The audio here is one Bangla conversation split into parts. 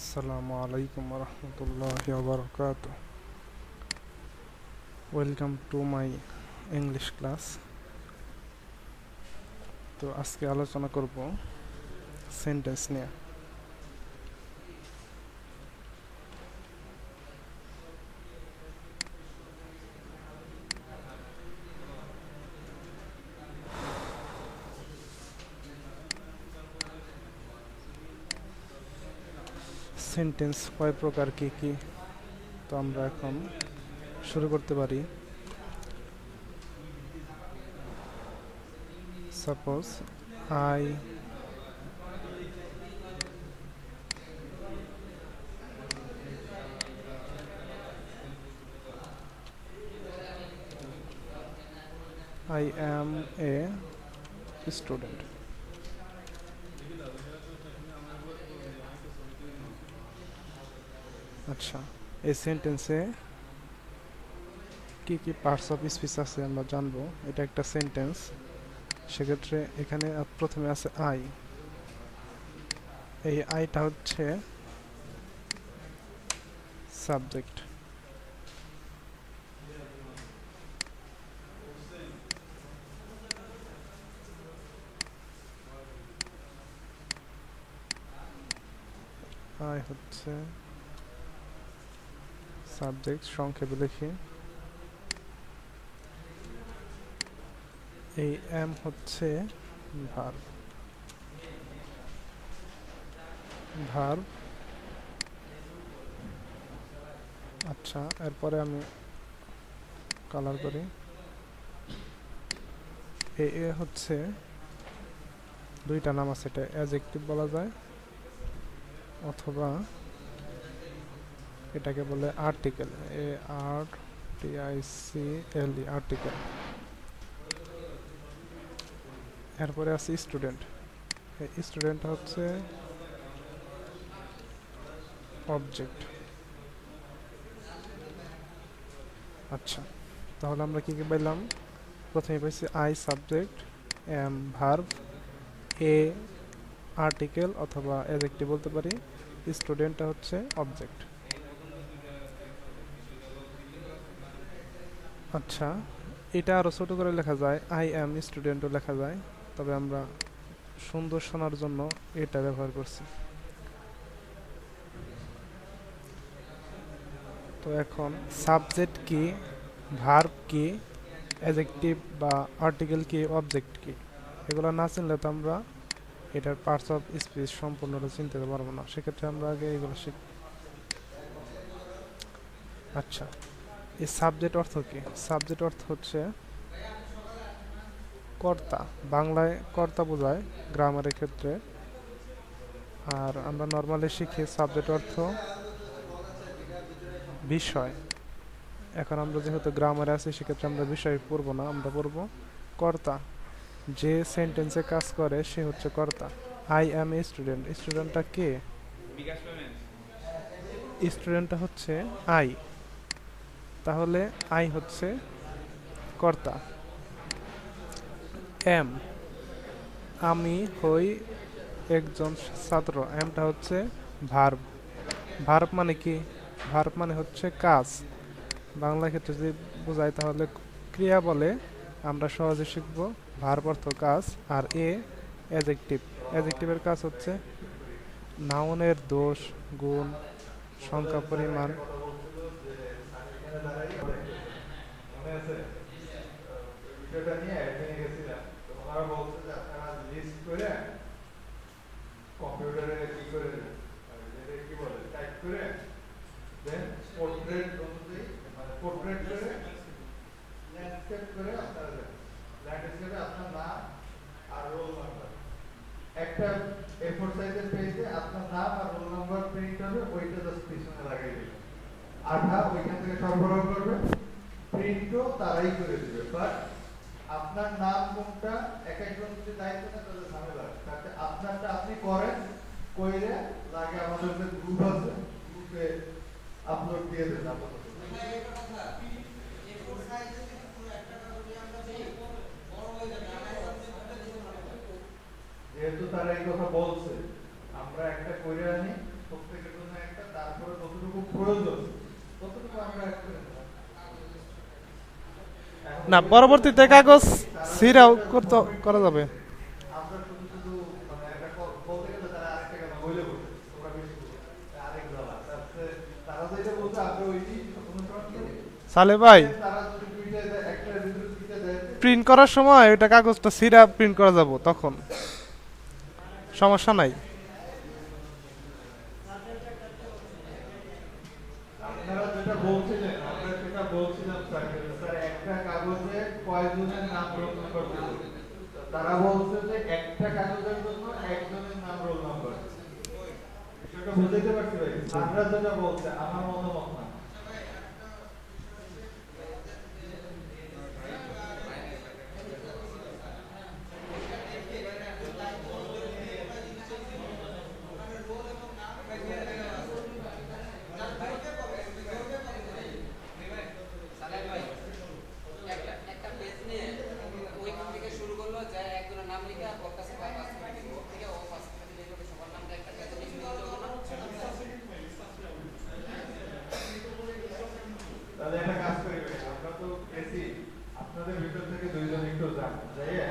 Assalamu alaikum warahmatullahi wabarakatuh. Welcome to my English class. তো আজকে আলোচনা করব সেন্টেন্স নিয়ে। সেন্টেন্স কয় প্রকার কি কি, তো আমরা এখন শুরু করতে পারি। Suppose I am a student. আচ্ছা, এই সেন্টেন্সে কি কি পার্টস অফ স্পিচ আছে আমরা জানবো। এটা একটা সেন্টেন্স, সেক্ষেত্রে এখানে প্রথমে আছে আই। এই আইটা হচ্ছে সাবজেক্ট। আই হচ্ছে সাবজেক্ট, সংক্ষেপে লিখি। এই এম হচ্ছে ভার্ব। আচ্ছা, এরপরে আমি কালার করি। এ হচ্ছে দুইটা নাম আছে, এটা অ্যাডজেক্টিভ বলা যায় অথবা এটাকে বলে আর্টিকেল। ARTICLE, article. এরপরে আছে স্টুডেন্ট। স্টুডেন্ট হচ্ছে অবজেক্ট। আচ্ছা, তাহলে আমরা কি কি পাইলাম? প্রথমে পাইছি I subject, am verb, a article অথবা অ্যাডজেক্টিভ বলতে পারি, স্টুডেন্টটা হচ্ছে অবজেক্ট। আচ্ছা, এটা আরও ছোট করে লেখা যায়, আই এম স্টুডেন্টও লেখা যায়, তবে আমরা সুন্দর শোনার জন্য এটা ব্যবহার করছি। তো এখন সাবজেক্ট কি, ভার্ব কি, অ্যাডজেক্টিভ বা আর্টিকেল কি, অবজেক্ট কি, এগুলো না চিনলে তো আমরা এটার পার্টস অফ স্পিচ সম্পূর্ণটা চিনতে পারবো না। সেক্ষেত্রে আমরা আগে এগুলো শিখব। আচ্ছা, এই সাবজেক্ট অর্থ কি? সাবজেক্ট অর্থ হচ্ছে কর্তা। বাংলায় কর্তা বোঝায় গ্রামারের ক্ষেত্রে, আর আমরা নর্মালি শিখি সাবজেক্ট অর্থ বিষয়। এখন আমরা যেহেতু গ্রামারে আছি, সেক্ষেত্রে আমরা বিষয় পড়বো না, আমরা পড়বো কর্তা। যে সেন্টেন্সে কাজ করে সে হচ্ছে কর্তা। আই অ্যাম এ স্টুডেন্ট, স্টুডেন্টটা কে? স্টুডেন্টটা হচ্ছে আই, তাহলে আই হচ্ছে কর্তা। এম, আমি হই একজন ছাত্র, এমটা হচ্ছে ভার্ব। ভার্ব মানে কি? ভার্ব মানে হচ্ছে কাজ। বাংলা ক্ষেত্রে যদি বোঝাই তাহলে ক্রিয়া বলে আমরা সহজে শিখব। ভার্ব অর্থ কাজ। আর এ অ্যাডজেক্টিভ। অ্যাডজেক্টিভের কাজ হচ্ছে নাউনের দোষ, গুণ, সংখ্যা, পরিমাণ। কম্পিউটারে কি করে কি বলে টাইপ করে দেন পোর্ট্রেট অনুযায়ী, মানে পোর্ট্রেট করে ল্যান্ডস্কেপ করে আপনারা দেন। ল্যান্ডস্কেপে আপনার নাম আর রোল নাম্বার একটা A4 সাইজের পেজে আপনার নাম আর রোল নাম্বার প্রিন্ট হবে, ওইটা জাস্ট পিছনে লাগাই দিবেন। আঠা ওইখান থেকে সরবরাহ করবে, প্রিন্টও তারাই করে দিবে। বাট আপনার নাম কোনটা এক একজন যদি দায়িত্ব নেয় তাহলে ঝামেলা। তাতে আপনারটা আপনি করেন, কইরে লাগে আমাদের যে গ্রুপ আছে, গ্রুপে আপলোড দিয়ে দেন। আপাতত যেহেতু তারা এই কথা বলছে, আমরা একটা করে আনি, প্রত্যেকের জন্য না, পরবর্তীতে কাগজ ছিঁড়াও করতে করা যাবে। আমরা শুধু শুধু মানে একটা বলতে গেলে তারা আরেকটা কেন বইলে বলছে তোমরা বেশি বলছো আরেক দলা তারা যেটা বলছে আমরা ওইটি অনুসরণ করি। সালে ভাই, তারা যদি দুইটা একটা ভিতরে দুইটা দেয় প্রিন্ট করার সময় ওইটা কাগজটা ছিঁড়া প্রিন্ট করা যাব, তখন সমস্যা নাই। আপনারা যেটা বলছিলেন আমরা সেটা বলছিলাম স্যার স্যার একটা কাগজে কয়জনের নাম রোল নাম্বার দেবো তারা বলছে যে একটা কাগজের জন্য একজনের নাম রোল নাম্বার সেটা বুঝাইতে পারছি ভাই আমরা যেটা বলছে আমার মতামত না তাহলে একটা কাজ করি ভাই আমরা তো এসি আপনাদের ভিতর থেকে দুইজন একটু যান যাইয়ে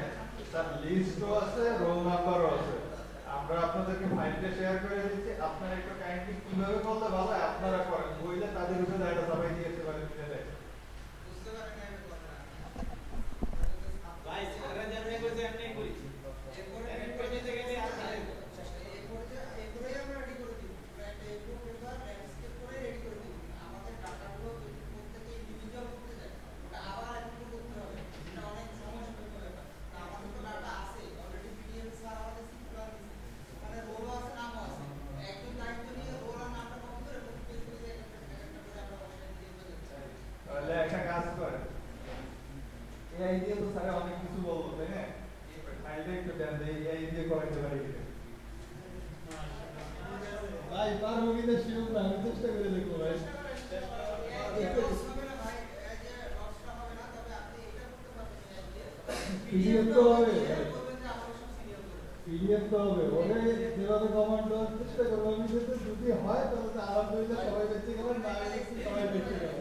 তার লিস্টও আছে রোল নাম্বারও আছে আমরা আপনাদেরকে ফাইলটা শেয়ার করে দিচ্ছি আপনারা একটু কাইন্ডলি কিভাবে করলে ভালো হয় আপনারা করেন বইলে তাদের উপরে একটা সবাই দিয়েছে মানে দিতে দেয় তাহলে একটা কাজ করেন এআই দিয়ে তো স্যার অনেক কিছু বলবো তাই না ফাইলটা একটু দেন এআই দিয়ে করাইতে পারি ভাই পারবো কিনা শিওর না, আমি চেষ্টা করে দেখবো ভাই। পিডিএফ তো হবে, পিডিএফ তো হবে ওরে যেভাবে কমান্ড দেওয়ার চেষ্টা করবো আমি, যাতে যদি হয় তাহলে তো আলাদা হইলে সবাই বেঁচে গেলেন, না হলে সবাই বেঁচে গেল।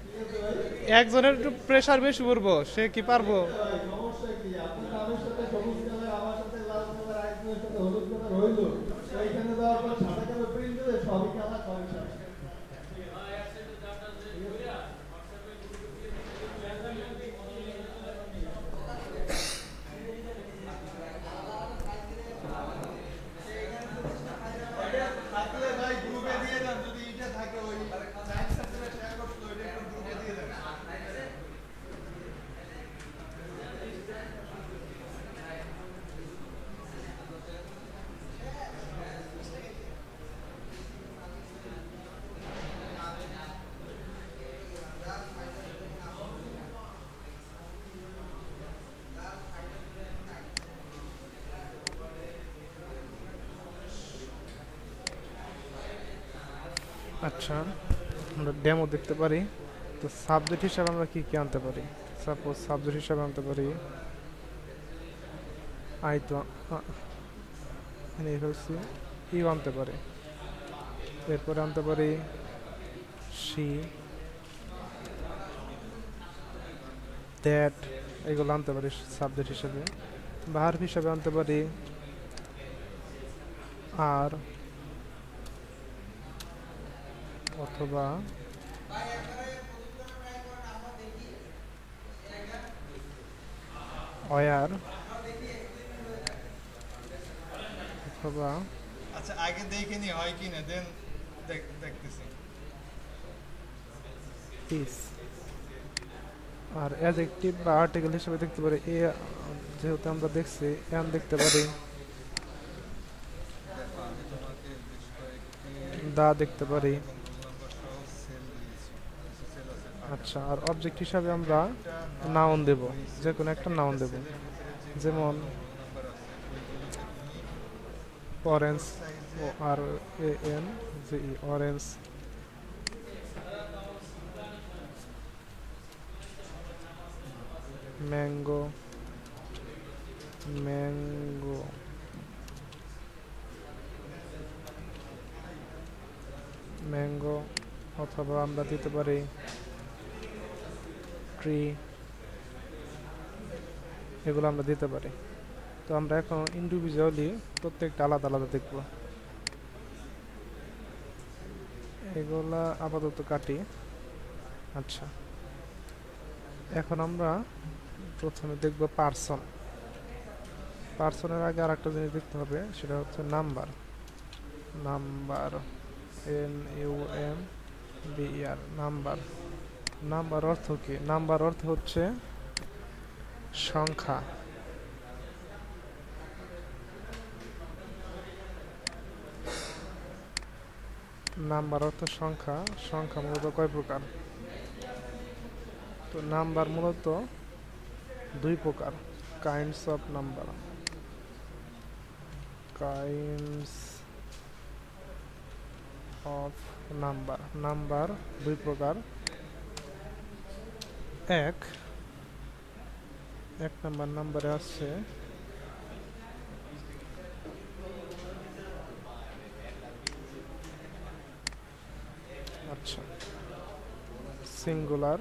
ঠিক আছে ভাই, একজনের একটু প্রেসার বেশি পড়বো, সে কি পারবো? ভাই সমস্যা কি, আপনার নামের সাথে সবুজ কালার, আমার সাথে লাল কালার, আরেকজনের সাথে হলুদ কালার হইলো, তো এইখানে দেওয়ার পর সাদা কালার প্রিন্ট দিলে সবই কালার সবই সাদা। থাকলে ভাই গ্রুপে দিয়ে দেন যদি এটা থাকে ওই সাইন্স সেন্টারে শেয়ার করতে ওইটা একটু গ্রুপে দিয়ে দেন আচ্ছা, আমরা ডেমো দেখতে পারি। তো সাবজেক্ট হিসাবে আমরা কি কি আনতে পারি? সাপোজ সাবজেক্ট হিসাবে আনতে পারি আই, তো ফেলছি, ইউ আনতে পারি, এরপরে আনতে পারি সি, দ্যাট, এগুলো আনতে পারি সাবজেক্ট হিসাবে। ভার্ব হিসাবে আনতে পারি আর, অথবা ওয়ার, অথবা আচ্ছা আগে দেখে নি হয় কি না দেন দেখতেছি ইস। আর অ্যাডজেক্টিভ বা আর্টিকেল হিসেবে দেখতে পারি এ, যেহেতু আমরা দেখছি এন দেখতে পারি, দা দেখতে পারি। আচ্ছা, আর অবজেক্ট হিসাবে আমরা নাউন দেব, যে কোনো একটা নাউন দেব, যেমন orange, O R A N G, orange. Mango, mango. Mango, অথবা আমরা দিতে পারি ট্রি, এগুলো আমরা দিতে পারি। তো আমরা এখন ইন্ডিভিজুয়ালি প্রত্যেকটা আলাদা আলাদা দেখব। এগুলা আপাতত কাটি। আচ্ছা, এখন আমরা প্রথমে দেখব পার্সন। পার্সনের আগে আর একটা জিনিস দেখতে হবে, সেটা হচ্ছে number. Number, NUMBER, number. Number অর্থ কি? নাম্বার অর্থ হচ্ছে সংখ্যা। নাম্বার অর্থ সংখ্যা। সংখ্যা মূলত কয় প্রকার? তো নাম্বার মূলত দুই প্রকার, kinds of number. Kinds of number. Number দুই প্রকার। এক নাম্বার নাম্বারে আছে আচ্ছা সিঙ্গুলার,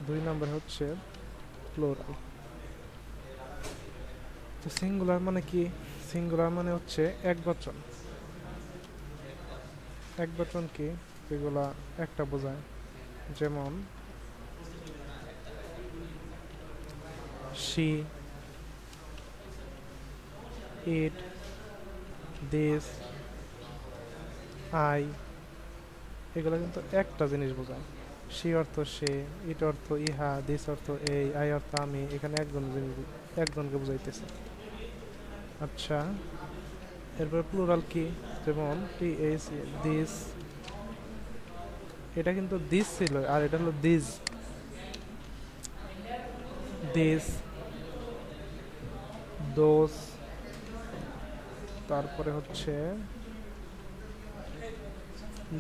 দুই নাম্বার হচ্ছে প্লুরাল। তো সিঙ্গুলার মানে কি? সিঙ্গুলার মানে হচ্ছে একবচন। একবচন কি? যেগুলা একটা বোঝায়, যেমন she, it, this, I, এগুলো কিন্তু একটা জিনিস বোঝায়। she অর্থ সে, it অর্থ ইহা, this অর্থ এই, I অর্থ আমি। এখানে একজনকে বুঝাইতেছে। আচ্ছা, এরপর প্লুরাল কি? যেমন TH, this, এটা কিন্তু দিস ছিল আর এটা হলো দিস। দিস, দোস, তারপরে হচ্ছে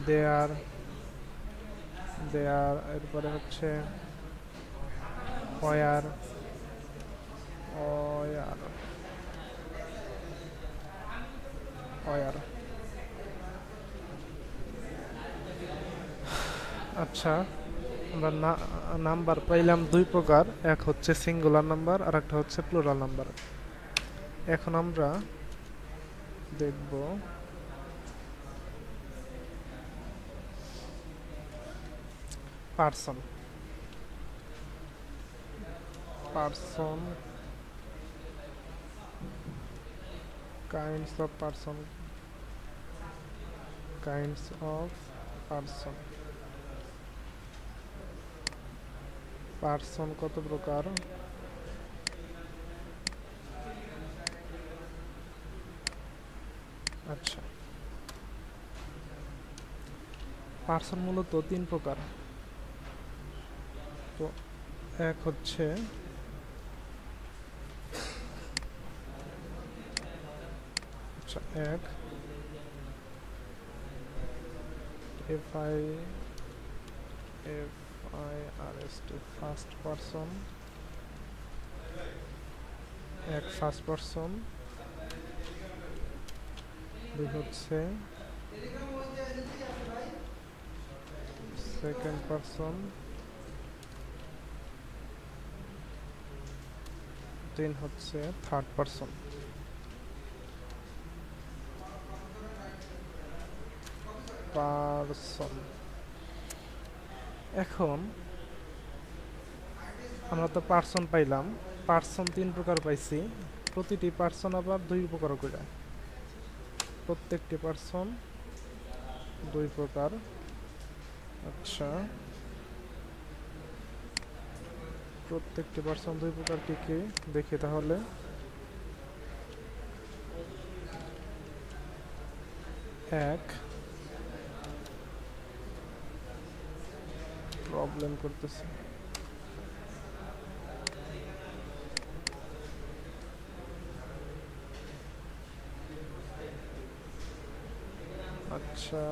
দেয়ার, দেয়ার, এরপরে হচ্ছে ওয়ার, ওয়ার, ওয়ার। আচ্ছা, আমরা নাম্বার পাইলাম দুই প্রকার, এক হচ্ছে সিঙ্গুলার নাম্বার আর একটা হচ্ছে প্লুরাল নাম্বার। এখন আমরা দেখব person. Person, kinds of person. Kinds of person. Person কত প্রকার? আচ্ছা, পার্সন মূলত তিন প্রকার। তো এক হচ্ছে আচ্ছা এক FIRST, ফার্স্ট পারসন। এক ফার্স্ট পারসন। দুই হচ্ছে সেকেন্ড পারসন। তিন হচ্ছে থার্ড পারসন। পারসন। এখন আমরা তো পার্সন পাইলাম, পার্সন তিন প্রকার পাইছি। প্রতিটি পার্সন আবার দুই প্রকার করে। প্রত্যেকটি পার্সন দুই প্রকার। আচ্ছা, প্রত্যেকটি পার্সন দুই প্রকার কি কি দেখি তাহলে। এক, প্রবলেম করতেছে। আচ্ছা,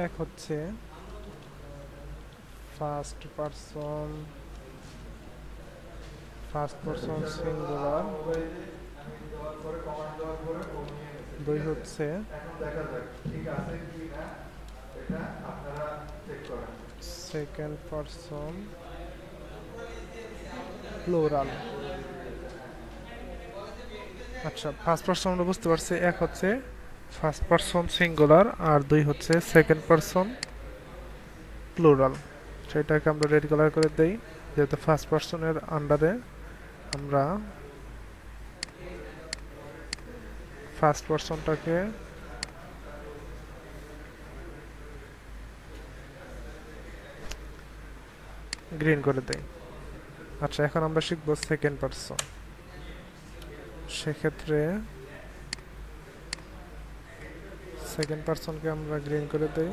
এক হচ্ছে ফার্স্ট পারসন সিঙ্গুলার, আমি দেওয়ার পরে কমান্ড দেওয়ার পরে কমিয়ে গেছে। দুই হচ্ছে এখন দেখা যাক ঠিক আছে কি না, এটা আপনারা চেক করেন। Second person plural. আচ্ছা, ফার্স্ট পারসন আমরা বুঝতে পারছি, এক হচ্ছে ফার্স্ট পারসন সিঙ্গুলার আর দুই হচ্ছে সেকেন্ড পারসন প্লুরাল। সেটাকে আমরা রেড কালার করে দেই, যেহেতু ফার্স্ট পারসনের আন্ডারে আমরা ফার্স্ট পারসনটাকে গ্রিন করে দেই। আচ্ছা, এখন আমরা শিখবো সেকেন্ড পারসন। সেক্ষেত্রে সেকেন্ড পারসনকে আমরা গ্রিন করে দেই।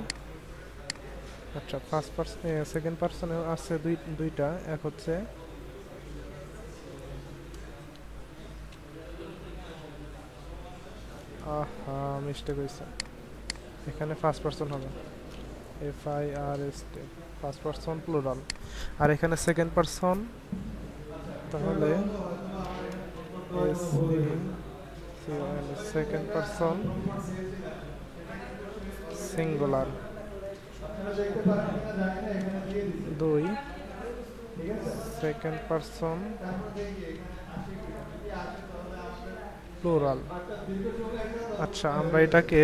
আচ্ছা, ফার্স্ট পারসন সেকেন্ড পারসনে আছে দুইটা, এক হচ্ছে মিস্টেক হয়েছে, এখানে ফার্স্ট পারসন হবে FIRST, ফার্স্ট পারসন প্লুরাল, আর এখানে সেকেন্ড পারসন, তাহলে সেকেন্ড পারসন সিঙ্গুলার। আপনারা দেখতে পারেন কিনা জানি না, এখানে দিয়ে দিচ্ছি। দুই ঠিক আছে, সেকেন্ড পারসন তারপর দেখি এখানে আসে কি, যদি আসে তাহলে আমাদের প্লুরাল। একটা দীর্ঘ সময় একটা আচ্ছা, আমরা এটাকে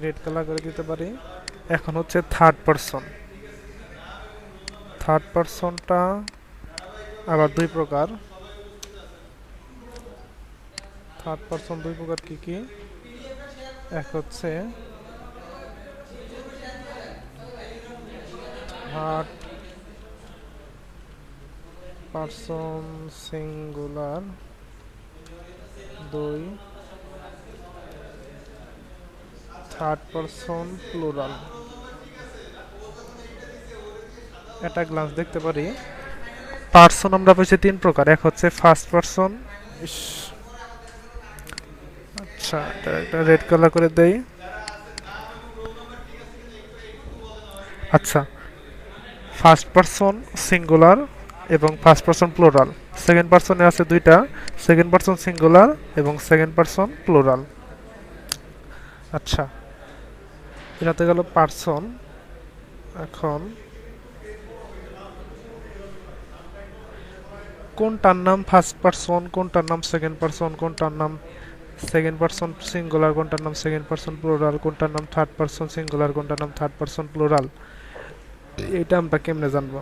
রেড কালার করে দিতে পারি। এখন হচ্ছে থার্ড পারসন। থার্ড পারসনটা আবার দুই প্রকার। থার্ড পারসন দুই প্রকার কি কি? এক হচ্ছে থার্ড পারসন সিঙ্গুলার, দুই থার্ড পারসন প্লুরাল। এটা গ্লান্স দেখতে পারি পারসন আমরা পেয়েছি তিন প্রকার। এক হচ্ছে ফার্স্ট পারসন। আচ্ছা, এটা রেড কালার করে দেই। আচ্ছা, ফার্স্ট পারসন সিঙ্গুলার এবং ফার্স্ট পারসন প্লুরাল। সেকেন্ড পারসনে আছে দুইটা, সেকেন্ড পারসন সিঙ্গুলার এবং সেকেন্ড পারসন প্লুরাল। আচ্ছা, এটাতে গেল পারসন। এখন কোনটার নাম ফার্স্ট পারসন, কোনটার নাম সেকেন্ড পারসন, কোনটার নাম সেকেন্ড পারসন সিঙ্গুলার, কোনটার নাম সেকেন্ড পারসন প্লুরাল, কোনটার নাম থার্ড পারসন সিঙ্গুলার, কোনটার নাম থার্ড পারসন প্লুরাল, এটা আমরা কেমনে জানবো?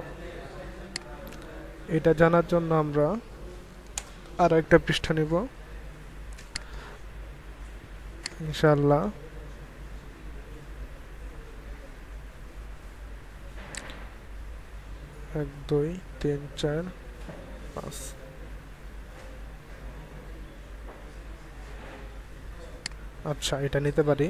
এটা জানার জন্য আমরা আরো একটা পৃষ্ঠা নিব ইনশাআল্লাহ। এক, দুই, তিন, চার, পাঁচ। আচ্ছা, এটা নিতে পারি।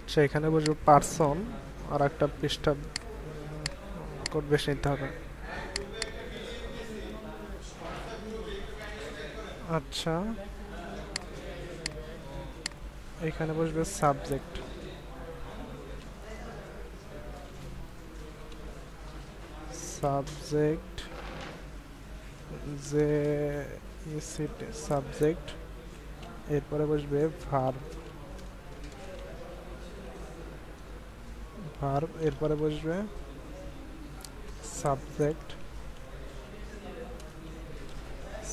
আচ্ছা, এখানে বসবো পারসন, আর একটা পৃষ্ঠা কোড বেশি নিতে হবে। আচ্ছা, এখানে বসবে সাবজেক্ট। সাবজেক্ট যে সাবজেক্ট, এরপরে বসবে ভার্ব। ভার্ব, এরপরে বসবে সাবজেক্ট।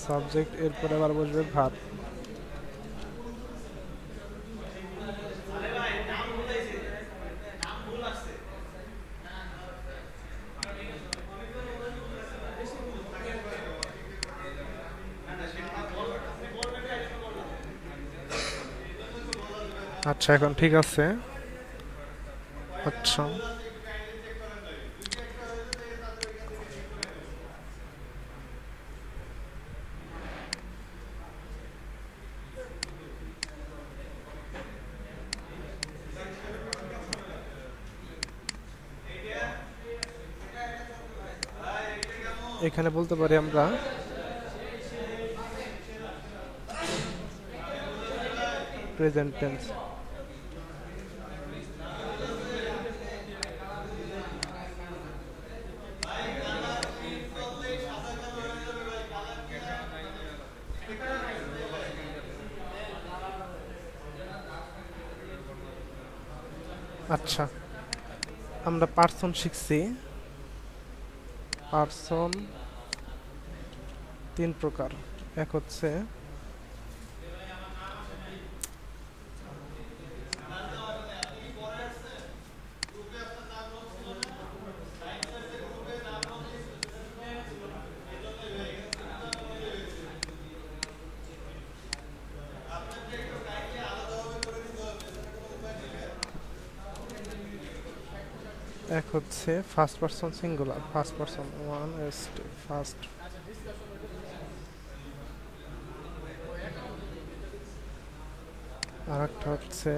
সাবজেক্ট, এরপরে আবার বসবে ভার্ব। আচ্ছা এখন ঠিক আছে। আচ্ছা এখানে বলতে পারি আমরা প্রেজেন্ট টেন্স। আচ্ছা আমরা পার্সন শিখছি। পার্সন তিন প্রকার। এক হচ্ছে first person singular, first person one S first. আর একটা হচ্ছে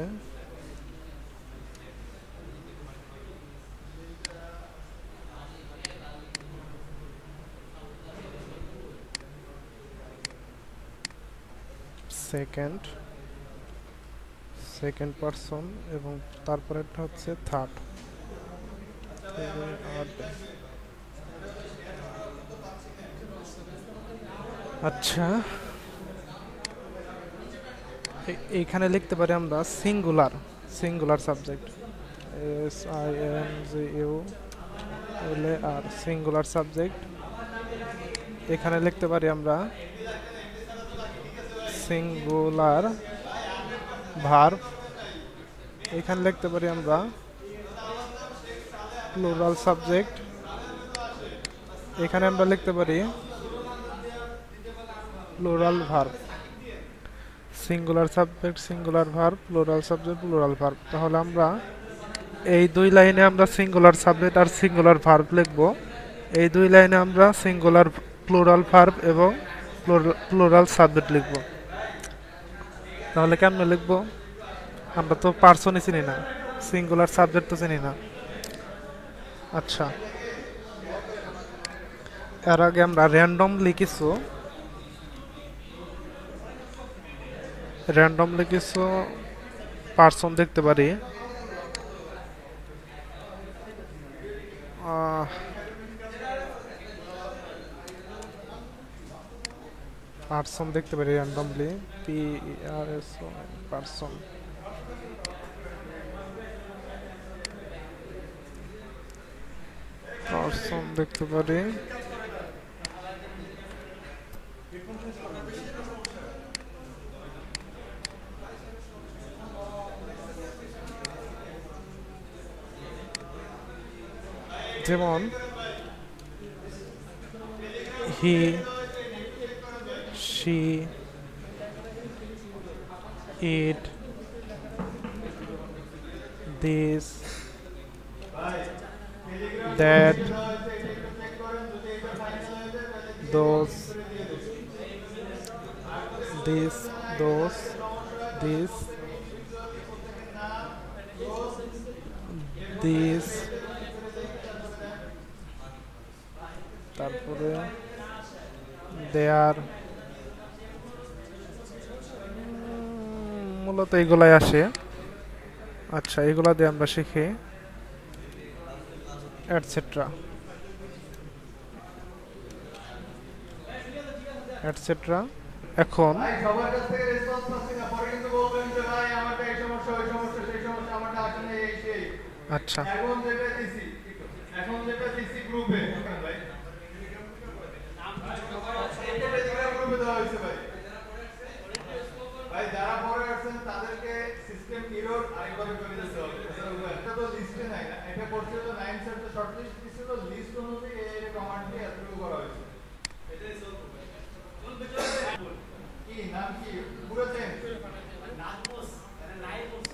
সেকেন্ড পারসন এবং তারপরেরটা হচ্ছে থার্ড। আচ্ছা এইখানে লিখতে পারি আমরা singular subject, SINGULAR singular subject. এখানে লিখতে পারি আমরা সিঙ্গুলার ভার্ব। এখানে লিখতে পারি আমরা প্লুরাল সাবজেক্ট। এখানে আমরা লিখতে পারি plural verb. Singular subject singular verb, plural subject plural verb. তাহলে আমরা এই দুই লাইনে আমরা সিঙ্গুলার সাবজেক্ট আর সিঙ্গুলার ভার্ব লিখব। এই দুই লাইনে আমরা সিঙ্গুলার প্লুরাল ভার্ব এবং প্লুরাল সাবজেক্ট লিখব। তাহলে কেমনে লিখব? আমরা তো পার্সনই চিনি না, সিঙ্গুলার সাবজেক্ট তো চিনি না। আচ্ছা এর আগে আমরা র্যান্ডমলি কিছু পার্সন দেখতে পারি। পার্সন দেখতে পারি র্যান্ডমলি, পার্সন। পার্সন দেখতে পারি। যেমন he, she, it, this, that, those, this, those, this, this, তারপরে দেয়ার। মূলত এগুলাই আসে। আচ্ছা এগুলা দিয়ে আমরা শিখি এটসেট্রা এটসেট্রা। এখন ভাই সবার কাছ থেকে রেসপন্স পাচ্ছি না, পরে কিন্তু বলবেন যে ভাই আমারটা এই সমস্যা ওই সমস্যা সেই সমস্যা, আমারটা আসলে এই সেই। আচ্ছা এখন যেটা দিছি গ্রুপে ভাই, এটা টেলিগ্রাম গ্রুপে দেওয়া হয়েছে ভাই। ভাই যারা পরে আসছেন তাদেরকে সিস্টেম এরর আরেকবার করে দিতে হবে। এটা তো লিস্টে নাই না, এটা করছে তো 9 সেট শর্ট লিস্ট দিছে, তো লিস্ট অনুযায়ী এই কমান্ড দিয়ে এতটুকু করা হয়েছে। এটাই সলভ হবে। কি নাম কি পুরো চেঞ্জ নাম পোস্ট, মানে লাইভ পোস্ট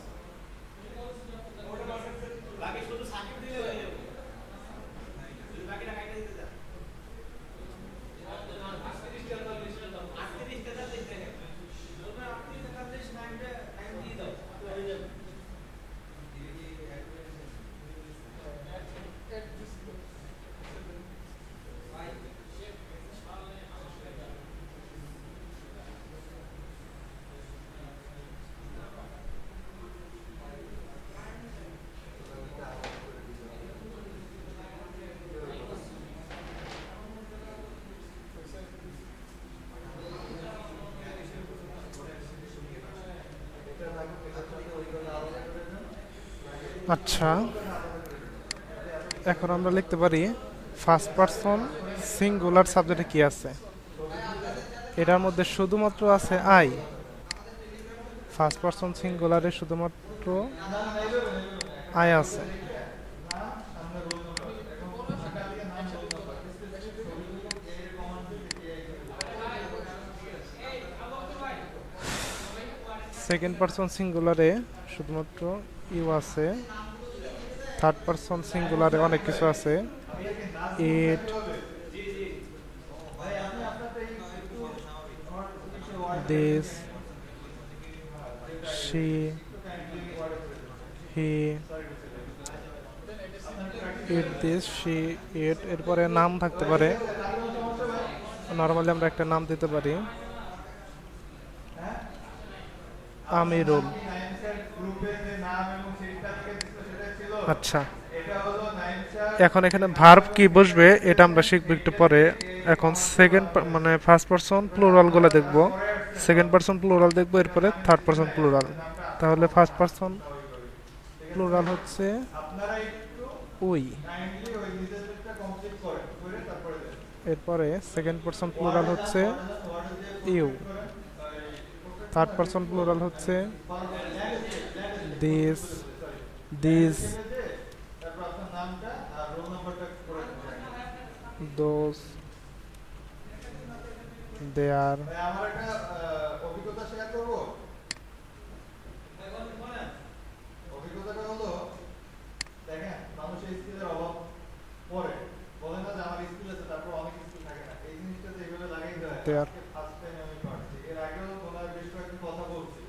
আচ্ছা, এখন আমরা লিখতে পারি ফার্স্ট পারসন সিঙ্গুলার সাবজেক্টে কি আছে। এটার মধ্যে শুধুমাত্র আছে আই। ফার্স্ট পারসন সিঙ্গুলারে শুধুমাত্র আই আছে। সেকেন্ড পারসন সিঙ্গুলারে শুধুমাত্র ইউ আছে। থার্ড পারসন সিঙ্গুলারে অনেক কিছু আছে, it, this, she, he, it, this, she, it. এরপরে নাম থাকতে পারে, নর্মালি আমরা একটা নাম দিতে পারি আমিরুল। আচ্ছা, এখন এখানে ভার্ব কি বসবে এটা আমরা শিখবো একটু পরে। এখন সেকেন্ড মানে ফার্স্ট পারসন প্লুরাল গুলো দেখবো, সেকেন্ড পারসন প্লুরাল দেখবো, এরপরে থার্ড পারসন প্লুরাল। তাহলে ফার্স্ট পারসন প্লুরাল হচ্ছে উই, এরপরে সেকেন্ড পারসন প্লুরাল হচ্ছে ইউ, থার্ড পারসন প্লুরাল হচ্ছে দিস, দিস, দোস, দেয়ার। আমার একটা অভিজ্ঞতা শেয়ার করব। অভিজ্ঞতাটা হলো, দেখেন মানুষের স্কিলের অভাব পড়ে, বলে না যে আমার স্কিল আছে তারপর অনেক স্কিল থাকে না। এই জিনিসটা এইভাবে লাগাইতে হয়। ফার্স্ট টাইম আমি পারছি, এর আগেও তোমার বেশ কয়েকদিন কথা বলছি,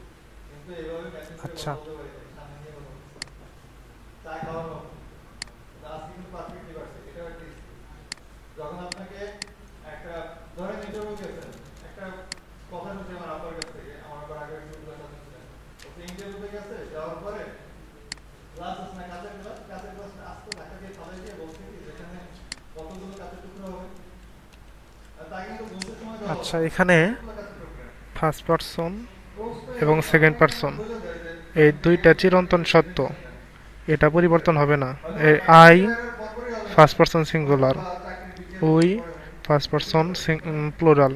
কিন্তু এইভাবে মেসেজ করে আচ্ছা, বলতে পারি সামনে নিয়ে কথা বলছি। চা খাওয়ানো আজকে কিন্তু পারফেক্টলি পারছি, এটাও একটা স্কিল। যখন আপনাকে একটা ধরেন ইন্টারভিউ গেছেন, একটা কথা শুনছি আমার আপার কাছ থেকে, আমার আবার আগে স্কুলের সাথে ছিলেন, ওকে ইন্টারভিউতে গেছে, যাওয়ার পরে ক্লাস আছে না, কাঁচের ক্লাসটা আসতে ধাক্কা দিয়ে ফালাই দিয়ে বলছে কি যেখানে কতগুলো কাঁচের টুকরো হবে, আর তাই কিন্তু বলতে সময় আচ্ছা, এখানে ফার্স্ট পারসন এবং সেকেন্ড পারসন এই দুইটা চিরন্তন সত্য, এটা পরিবর্তন হবে না। I first person singular, we first person plural,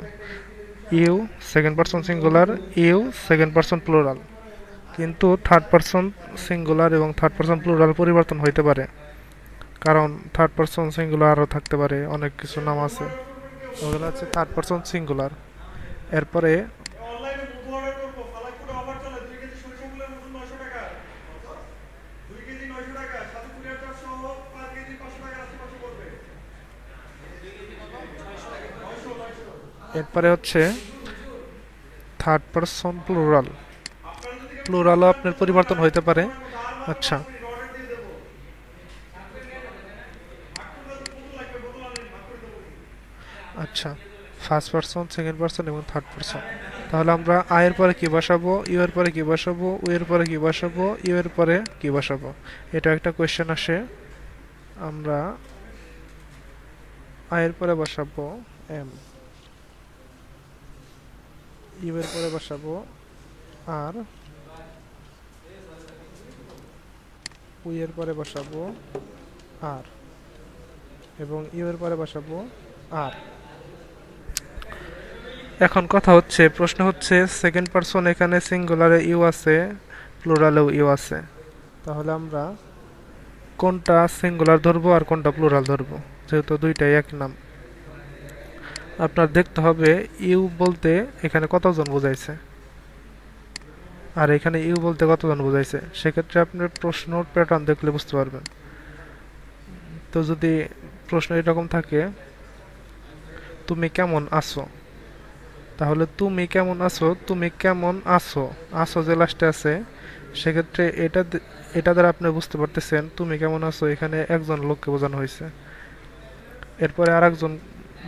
you second person singular, you second person plural. কিন্তু থার্ড পারসন সিঙ্গুলার এবং থার্ড পারসন প্লুরাল পরিবর্তন হইতে পারে, কারণ থার্ড পারসন সিঙ্গুলার আরও থাকতে পারে, অনেক কিছু নাম আছে, ওগুলো হচ্ছে থার্ড পারসন সিঙ্গুলার। এরপরে এরপরে হচ্ছে থার্ড পারসন প্লুরাল। প্লুরালও আপনার পরিবর্তন হইতে পারে। আচ্ছা, আচ্ছা, ফার্স্ট পারসন, সেকেন্ড পারসন এবং থার্ড পারসন। তাহলে আমরা আই এর পরে কি বসাবো, ইউ এর পরে কি বসাবো, উ এর পরে কি বসাবো, ইউ এর পরে কি বসাবো, এটা একটা কোয়েশ্চেন আসে। আমরা আই এর পরে বসাবো এম, ইউ এর পরে বসাবো আর, উ এর পরে বসাবো আর, এবং ইউ এর পরে বসাবো আর। এখন কথা হচ্ছে, প্রশ্ন হচ্ছে সেকেন্ড পারসন এখানে সিঙ্গুলারে ইউ আছে, প্লুরালেও ইউ আছে, তাহলে আমরা কোনটা সিঙ্গুলার ধরবো আর কোনটা প্লুরাল ধরবো, যেহেতু দুইটাই এক নাম। আপনার দেখতে হবে ইউ বলতে এখানে কতজন বোঝাইছে আর এখানে ইউ বলতে কতজন বোঝাইছে, সেক্ষেত্রে আপনার প্রশ্নর প্যাটার্ন দেখলে বুঝতে পারবেন। তো যদি প্রশ্ন এরকম থাকে, তুমি কেমন আছো, তাহলে তুমি কেমন আছো, তুমি কেমন আছো, আছো যে লাস্টে আছে, সেক্ষেত্রে এটা দ্বারা আপনি বুঝতে পারতেছেন তুমি কেমন আছো এখানে একজন লোককে বোঝানো হয়েছে। এরপরে আর একজন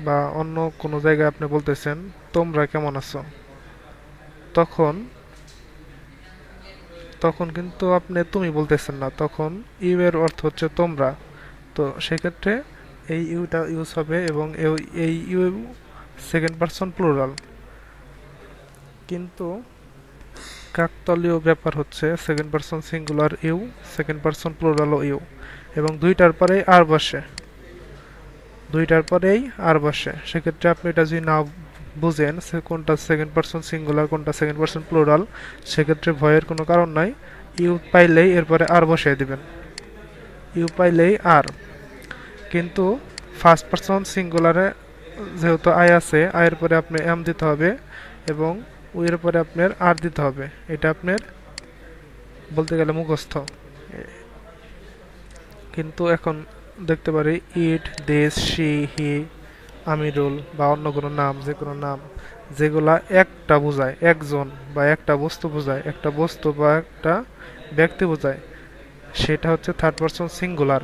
বা অন্য কোনো জায়গায় আপনি বলতেছেন তোমরা কেমন আছো, তখন কিন্তু আপনি তুমি বলতেছেন না, তখন ইউ এর অর্থ হচ্ছে তোমরা। তো সেক্ষেত্রে এই ইউটা ইউজ হবে এবং এই ইউ সেকেন্ড পারসন প্লুরাল। কিন্তু কাকতালীয় ব্যাপার হচ্ছে second person singular you, second person plural you, এবং দুইটার পরেই আর বসে, দুইটার পরেই আর বসে। সেক্ষেত্রে আপনি এটা যদি না বুঝেন কোনটা সেকেন্ড পারসন সিঙ্গুলার কোনটা সেকেন্ড পারসন প্লুরাল, সেক্ষেত্রে ভয়ের কোনো কারণ নাই। ইউ পাইলেই এরপরে আর বসিয়ে দিবেন, ইউ পাইলেই আর। কিন্তু ফার্স্ট পারসন সিঙ্গুলারে যেহেতু আই আছে, আয়ের পরে আপনি এম দিতে হবে এবং উইয়ের পরে আপনার আর দিতে হবে। এটা আপনার বলতে গেলে মুখস্থ। কিন্তু এখন দেখতে পারি ইট, দিস, শি, হি, আমিরুল বা অন্য কোনো নাম, যে কোনো নাম যেগুলা একটা বোঝায়, একজন বা একটা বস্তু বোঝায়, একটা বস্তু বা একটা ব্যক্তি বোঝায়, সেটা হচ্ছে third person singular.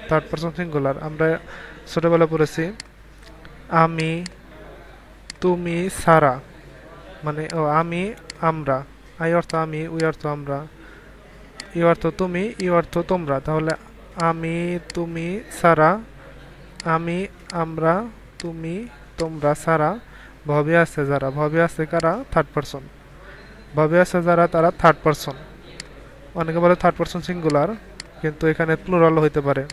Third person singular আমরা ছোটবেলা পড়েছি আমি, তুমি, সারা, মানে আমি, আমরা, আই অর্থ আমি, উই অর্থ আমরা, ইউ অর্থ তুমি, ইউ অর্থ তোমরা। তাহলে আমি, তুমি, সারা, আমি, আমরা, তুমি, তোমরা, সারা। ভবে আছে যারা, ভবে আছে কারা? Third person. ভবে আছে যারা তারা থার্ড পারসন। অনেকে বলে থার্ড পারসন সিঙ্গুলার, কিন্তু এখানে প্লুরাল হইতে পারে।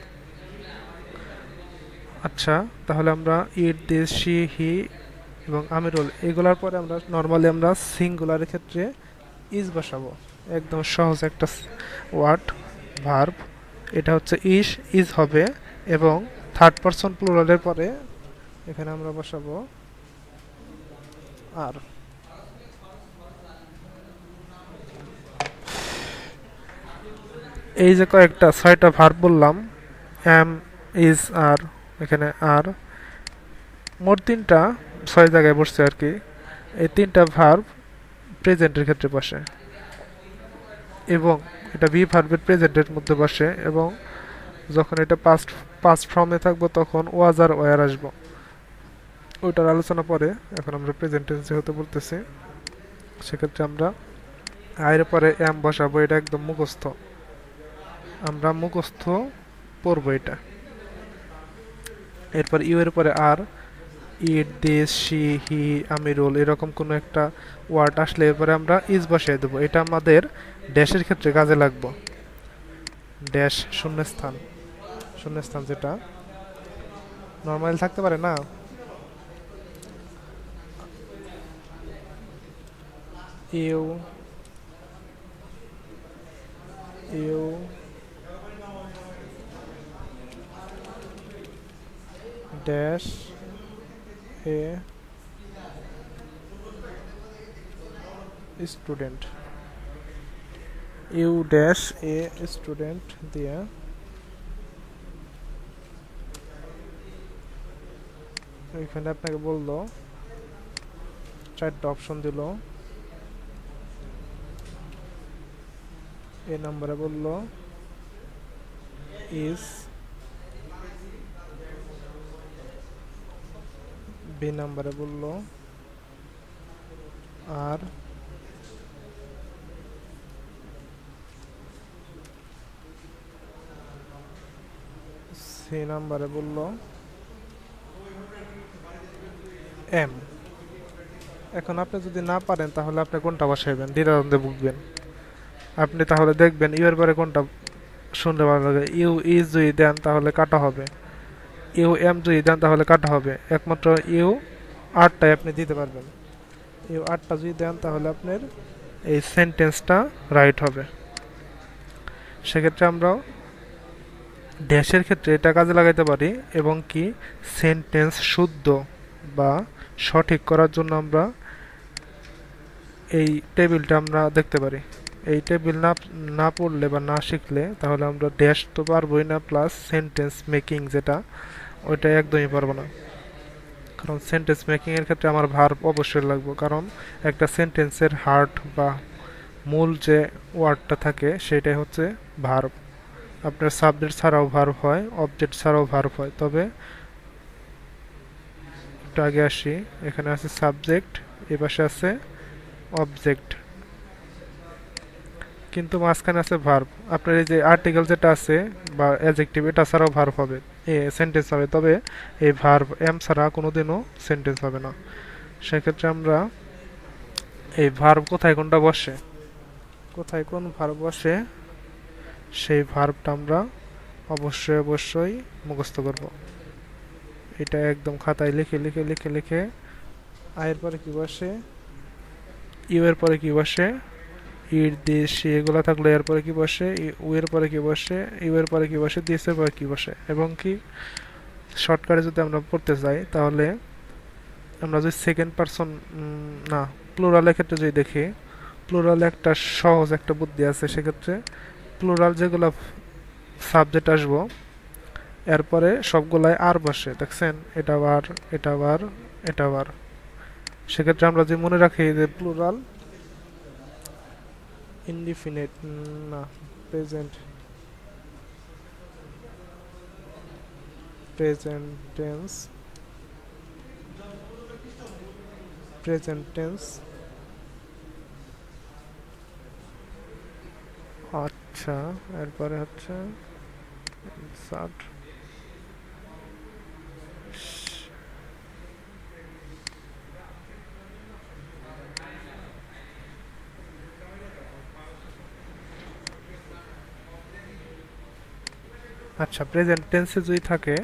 আচ্ছা, তাহলে আমরা ইট, দিস, শি, হি এবং আমিরুল এগুলার পরে আমরা নর্মালি আমরা সিঙ্গুলারের ক্ষেত্রে ইজ বসাবো। একদম সহজ একটা ওয়ার্ড, ভার্ব। এটা হচ্ছে ইজ হবে এবং থার্ড পারসন প্লুরালের পরে এখানে আমরা বসাবো আর। এই যে কয়েকটা 6টা ভার্ব বললাম, এম, ইজ, আর, এখানে আর, মোট 3টা 6 জায়গায় বসছে আর কি। এই 3টা ভার্ব প্রেজেন্টের ক্ষেত্রে বসে এবং এটা বি ভার্বের প্রেজেন্টের মধ্যে বসে, এবং যখন এটা পাস্ট ফর্মে থাকবো তখন ওয়াজ আর ওয়ার আসবো, ওইটার আলোচনা পরে। এখন আমরা প্রেজেন্ট টেন্স যেহেতু বলতেছি, সেক্ষেত্রে আমরা আয়ের পরে এম বসাবো। এটা একদম মুখস্থ, আমরা মুখস্থ পড়বো এটা। এরপর ইউ এর পরে আর, ইট, দিস, শি, হি, আমিরুল এরকম কোনো একটা ওয়ার্ড আসলে এরপরে আমরা ইজ বসিয়ে দেবো। এটা আমাদের ড্যাশের ক্ষেত্রে কাজে লাগবো। ড্যাশ শূন্যস্থান, শূন্যস্থান যেটা নর্মালি থাকতে পারে না। You, you, dash a student, you dash a student দিয়ে এখানে আপনাকে বললো 4টা অপশন দিল। এ নম্বরে বললো ইজ, বি নম্বরে বললো আর, সি নম্বরে বললো এম। এখন আপনি যদি না পারেন তাহলে আপনি কোনটা বসাইবেন, দ্বিধাদ্বন্দ্বে ভুগবেন। আপনি তাহলে দেখবেন ইউ এর পরে কোনটা শুনতে ভালো লাগে। ইউ ইজ যদি দেন তাহলে কাটা হবে, ইউ এম যদি দেন তাহলে কাটা হবে। একমাত্র ইউ আরটাই আপনি দিতে পারবেন। ইউ আরটা যদি দেন তাহলে আপনার এই সেন্টেন্সটা রাইট হবে। সেক্ষেত্রে আমরা ড্যাশের ক্ষেত্রে এটা কাজে লাগাইতে পারি, এবং কি সেন্টেন্স শুদ্ধ বা সঠিক করার জন্য আমরা এই টেবিলটা আমরা দেখতে পারি। এই টেবিল না পড়লে বা না শিখলে তাহলে আমরা ড্যাশ তো পারবোই না, প্লাস সেন্টেন্স মেকিং যেটা ওইটা একদমই পারবো না। কারণ সেন্টেন্স মেকিং এর ক্ষেত্রে আমার ভার্ব অবশ্যই লাগবে, কারণ একটা সেন্টেন্সের হার্ট বা মূল যে ওয়ার্ডটা থাকে সেটাই হচ্ছে ভার্ব। আপনার সাবজেক্ট ছাড়াও ভার্ব হয়, অবজেক্ট ছাড়াও ভার্ব হয়। তবে একটু আগে আসি, এখানে আছে সাবজেক্ট, এ পাশে আছে অবজেক্ট, কিন্তু মাঝখানে আছে ভার্ব। আপনার এই যে আর্টিকেল যেটা আছে বা অ্যাডজেক্টিভ, এটা ছাড়াও ভার্ব হবে, সেন্টেন্স হবে। তবে এই ভার্ব এম ছাড়া কোনোদিনও সেন্টেন্স হবে না। সেক্ষেত্রে আমরা এই ভার্ব কোথায় কোনটা বসে কোথায় কোন ভার্ব বসে সেই ভার্বটা আমরা অবশ্যই মুখস্থ করব। এটা একদম খাতায় লিখে লিখে লিখে লিখে আয়ের পরে কি বসে, ইউ এর পরে কি বসে, ইর দিস সি এগুলো থাকলে এর পরে কি বসে, উ এর পরে কি বসে, ইউ এর পরে কি বসে, দিস এর পরে কি বসে। এবং কি শর্টকাটে যদি আমরা পড়তে চাই তাহলে আমরা যদি সেকেন্ড পারসন না প্লুরালের ক্ষেত্রে যদি দেখি, প্লুরাল একটা সহজ একটা বুদ্ধি আছে। সেক্ষেত্রে প্লুরাল যেগুলো সাবজেক্ট আসবো এরপরে সবগুলাই আর বসে, দেখছেন, এটা বার এটা বার এটা বার। সেক্ষেত্রে আমরা যদি মনে রাখি যে প্লুরাল ইনডিফিনিট না present present tense present tense আচ্ছা এরপরে হচ্ছে সাট আচ্ছা প্রেজেন্ট টেন্সে যদি থাকে,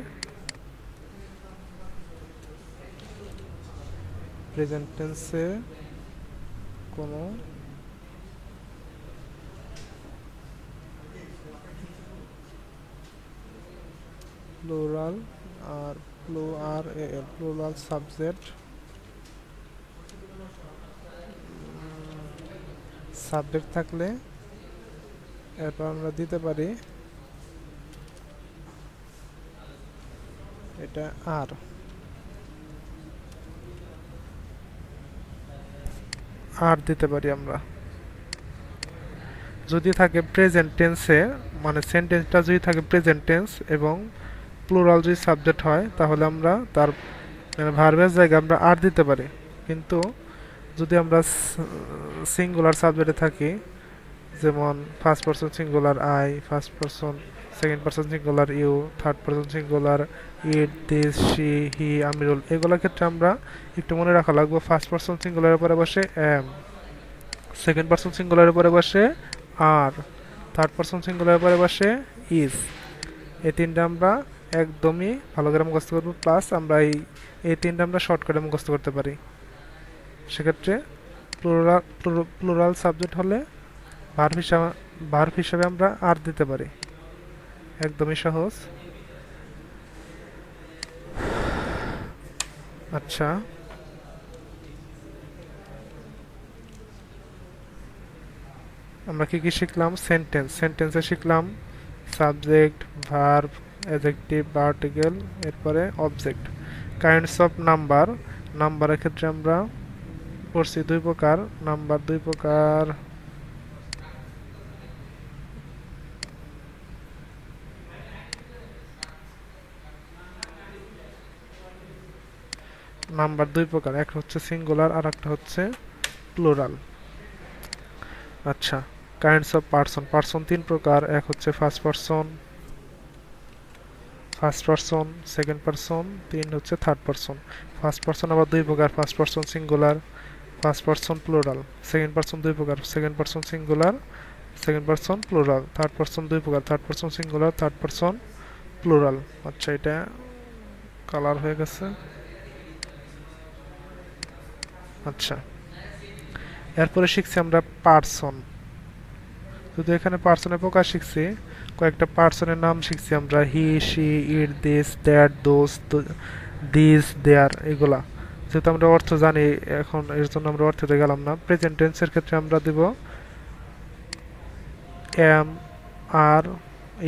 প্রেজেন্ট টেন্সে কোনো প্লুরাল আর প্লুরাল সাবজেক্ট থাকলে এরপর আমরা দিতে পারি এটা আর দিতে পারি আমরা। যদি থাকে প্রেজেন্ট টেন্সে, মানে সেন্টেন্সটা যদি থাকে প্রেজেন্ট টেন্স এবং প্লুরাল যদি সাবজেক্ট হয় তাহলে আমরা তার ভার্বের জায়গায় আমরা আর দিতে পারি। কিন্তু যদি আমরা সিঙ্গুলার সাবজেক্টে থাকি, যেমন first person singular I, first person second person singular you, third person singular it, this, she, he, Amirul, এগুলোর ক্ষেত্রে আমরা একটু মনে রাখা লাগবে ফার্স্ট পারসন সিঙ্গুলারের পরে বসে এম, সেকেন্ড পারসন সিঙ্গুলারের পরে বসে আর, থার্ড পারসন সিঙ্গুলারের পরে বসে ইজ। এই তিনটা আমরা একদমই ভালো করে মুখস্থ করবো, প্লাস আমরা এই তিনটা আমরা শর্টকাটে মুখস্থ করতে পারি। সেক্ষেত্রে প্লুরাল সাবজেক্ট হলে ভার্ব হিসাবে আমরা আর দিতে পারি, একদমই সহজ। আচ্ছা আমরা কি কি শিখলাম? সেন্টেন্সে শিখলাম সাবজেক্ট, ভার্ব, অ্যাডজেক্টিভ, আর্টিকেল, এরপরে অবজেক্ট। কাইন্ডস অফ নাম্বারের ক্ষেত্রে আমরা পড়ছি দুই প্রকার, নাম্বার দুই প্রকার। একটা হচ্ছে সিঙ্গুলার আর একটা হচ্ছে প্লুরাল। আচ্ছা কাইন্ডস অফ পার্সন তিন প্রকার, এক হচ্ছে ফার্স্ট পারসন, সেকেন্ড পারসন, তিন হচ্ছে থার্ড পারসন। ফার্স্ট পারসন আবার দুই প্রকার, first person singular, first person plural. Second person দুই প্রকার, second person singular, second person plural. Third person দুই প্রকার, third person singular, third person plural. আচ্ছা এটা কালার হয়ে গেছে। আচ্ছা এরপরে শিখছি আমরা পার্সন। যদি এখানে পার্সনের প্রকার শিখছি, কয়েকটা পার্সনের নাম শিখছি আমরা, he, she, it, this, that, those, this, there, এগুলা। যেহেতু আমরা অর্থ জানি এখন, এর জন্য আমরা অর্থতে গেলাম না। প্রেজেন্ট টেন্সের ক্ষেত্রে আমরা দিব এম, আর,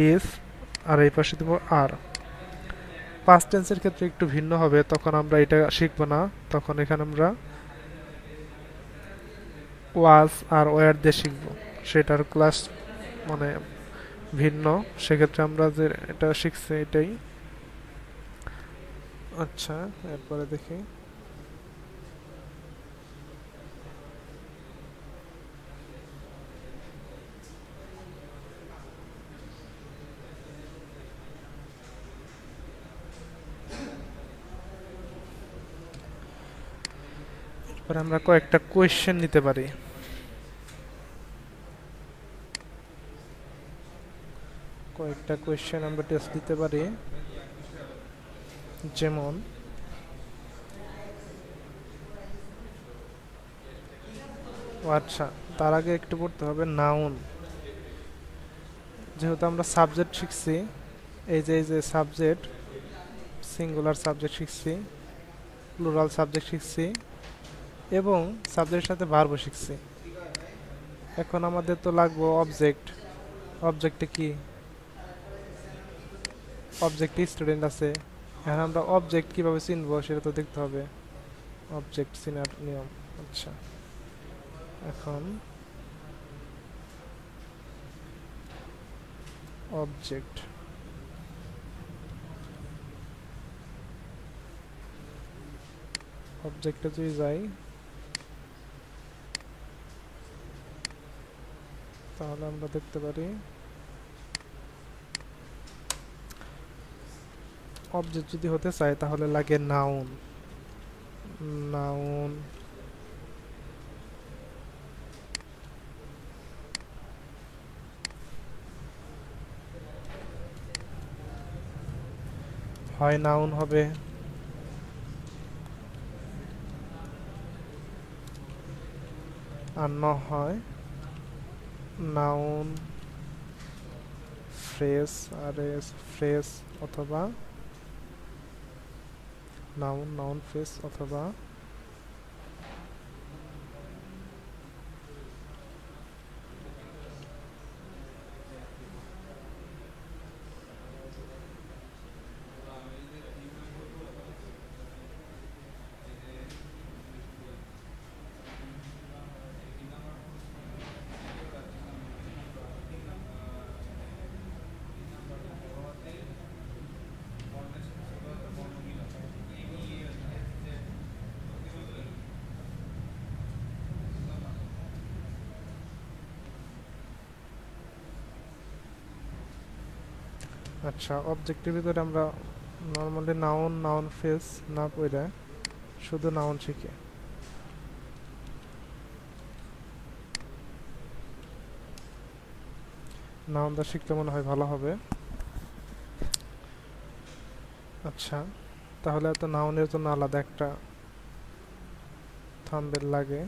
ইস, আর এই পাশে দিব আর। পাস্ট টেন্সের ক্ষেত্রে একটু ভিন্ন হবে, তখন আমরা এটা শিখবো না, তখন এখানে আমরা ওয়াজ আর ওয়ার দিয়ে শিখবো, সেটার ক্লাস মানে ভিন্ন। সেক্ষেত্রে আমরা যে এটা শিখছি এটাই। আচ্ছা এরপরে দেখি এরপরে আমরা কয়েকটা কোয়েশ্চেন নিতে পারি। কয়েকটা কোয়েশ্চেন আমরা টেস্ট দিতে পারি, যেমন আচ্ছা তার আগে একটু পড়তে হবে নাউন। যেহেতু আমরা সাবজেক্ট শিখছি, এই যে সাবজেক্ট, সিঙ্গুলার সাবজেক্ট শিখছি, প্লুরাল সাবজেক্ট শিখছি এবং সাবজেক্টের সাথে ভার্বও শিখছি। এখন আমাদের তো লাগবে অবজেক্ট। অবজেক্টে কি? অবজেক্টে স্টুডেন্ট আছে। এখন আমরা অবজেক্ট কিভাবে চিনবো সেটা তো দেখতে হবে, অবজেক্ট চিনার নিয়ম। আচ্ছা, এখন অবজেক্ট, অবজেক্টে যদি যাই তাহলে আমরা দেখতে পারি অবজেক্ট যদি হতে চায় তাহলে লাগে নাউন। নাউন হয় নাউন হবে, আর না হয় নাউন ফ্রেজ, আর ফ্রেজ অথবা নাউন, নাউন ফ্রেজ অথবা আচ্ছা, অবজেক্টের ভিতরে আমরা নর্মালি নাউন, নাউন ফ্রেজ না পড়ে শুধু নাউন শিখি। নাউনটা শিখতে মনে হয় ভালো হবে। আচ্ছা, তাহলে এত নাউনের জন্য আলাদা একটা থাম্বনেল লাগে।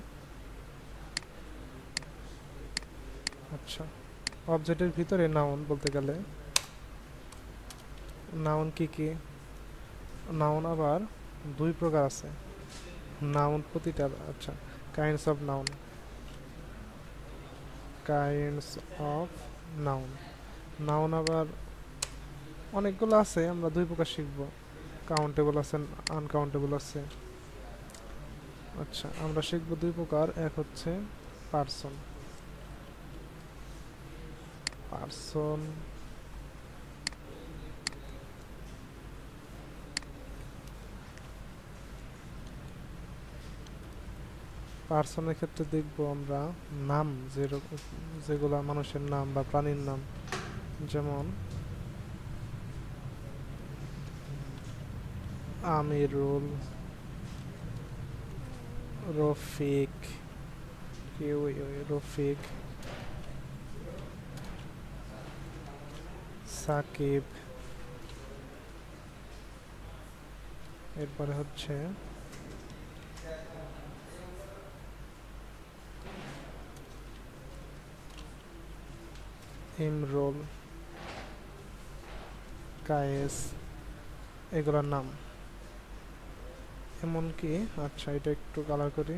আচ্ছা, অবজেক্টের ভিতরে নাউন বলতে গেলে নাউন কি কি? নাউন আবার দুই প্রকার আছে। নাউন প্রতিটা, আচ্ছা, kinds of noun, kinds of noun. Noun আবার অনেকগুলো আছে, আমরা দুই প্রকার শিখব। কাউন্টেবল আছে, আনকাউন্টেবল আছে। আচ্ছা, আমরা শিখব দুই প্রকার। এক হচ্ছে পার্সন, পার্সন পার্সনের ক্ষেত্রে দেখব আমরা নাম, যেগুলা মানুষের নাম বা প্রাণীর নাম, যেমন আমিরুল, রফিক, রফিক, সাকিব, এরপরে হচ্ছে ইমরুল, কায়েস, এগুলোর নাম। এমনকি, আচ্ছা এটা একটু কালার করি।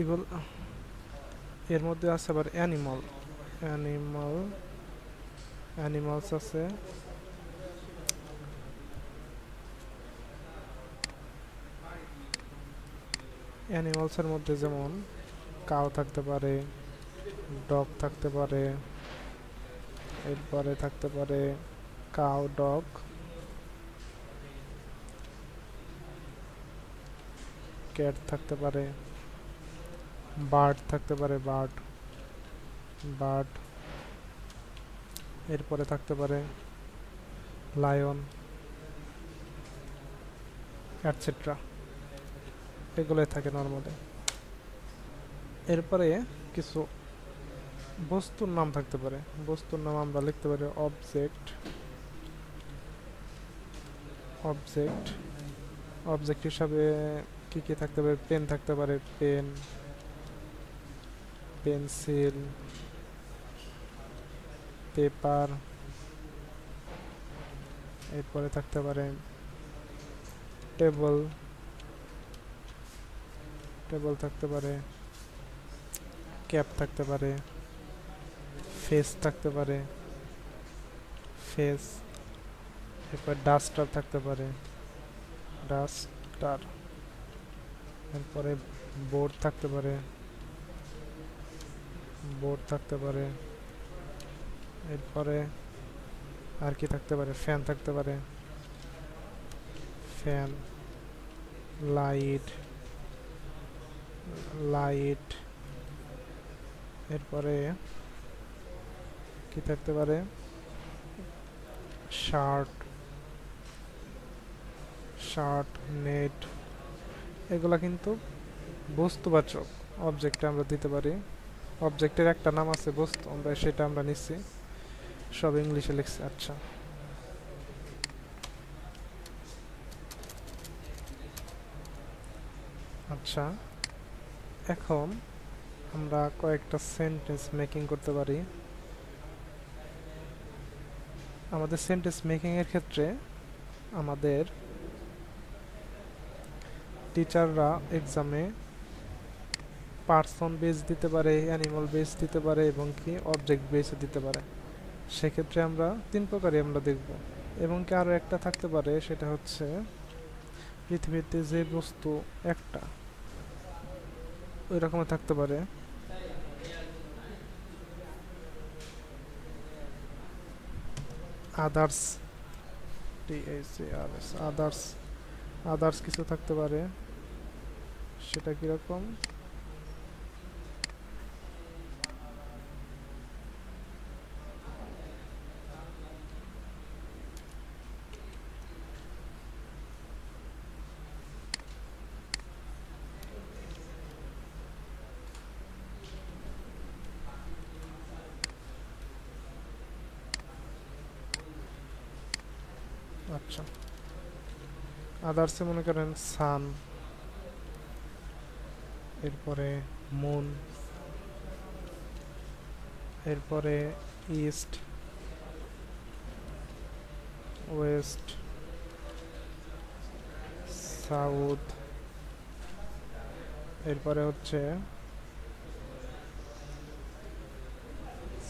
এগুলো, এর মধ্যে আছে আবার অ্যানিমাল, অ্যানিমালস আছে। অ্যানিমালসের মধ্যে যেমন কাউ থাকতে পারে, ডগ থাকতে পারে, এরপরে থাকতে পারে কাউ, ডগ, ক্যাট থাকতে পারে, বার্ড থাকতে পারে, বার্ড, বার্ড, এরপরে থাকতে পারে লায়ন, অ্যাটসেট্রা, এগুলোই থাকে নর্মালি। এরপরে কিছু বস্তুর নাম থাকতে পারে। বস্তুর নাম আমরা লিখতে পারি অবজেক্ট। অবজেক্ট অবজেক্ট হিসাবে কি কি থাকতে পারে? পেন থাকতে পারে, পেন, পেন্সিল, পেপার। এরপরে থাকতে পারে টেবল, টেবল থাকতে পারে, ক্যাপ থাকতে পারে, ফেস থাকতে পারে, ফেস। এরপর ডাস্টার থাকতে পারে, ডাস্টার। এরপরে বোর্ড থাকতে পারে, বোর্ড থাকতে পারে। এরপরে আর কি থাকতে পারে? ফ্যান থাকতে পারে, ফ্যান, লাইট, লাইট। এরপরে কি থাকতে পারে? Shirt, shirt, net. এগুলা কিন্তু বস্তুবাচক অবজেক্টে আমরা দিতে পারি। অবজেক্টের একটা নাম আছে বস্তু, আমরা সেটা আমরা নিচ্ছি, সব ইংলিশে লিখছি। আচ্ছা, আচ্ছা, এখন আমরা কয়েকটা সেন্টেন্স মেকিং করতে পারি। আমাদের সেন্টেন্স মেকিং এর ক্ষেত্রে আমাদের টিচাররা এক্সামে পার্সন বেস দিতে পারে, অ্যানিমাল বেস দিতে পারে এবং কি অবজেক্ট বেস দিতে পারে। সেক্ষেত্রে আমরা 3 প্রকারই আমরা দেখব। এবং কি আরও একটা থাকতে পারে, সেটা হচ্ছে পৃথিবীতে যে বস্তু একটা, ওই রকমের থাকতে পারে। আদার্স, THARS, আদার্স, আদার্স কিছু থাকতে পারে। সেটা কিরকম? আচ্ছা, আদার্সে মনে করেন সান, এরপরে মুন, এরপরে ইস্ট, ওয়েস্ট, সাউথ, এরপরে হচ্ছে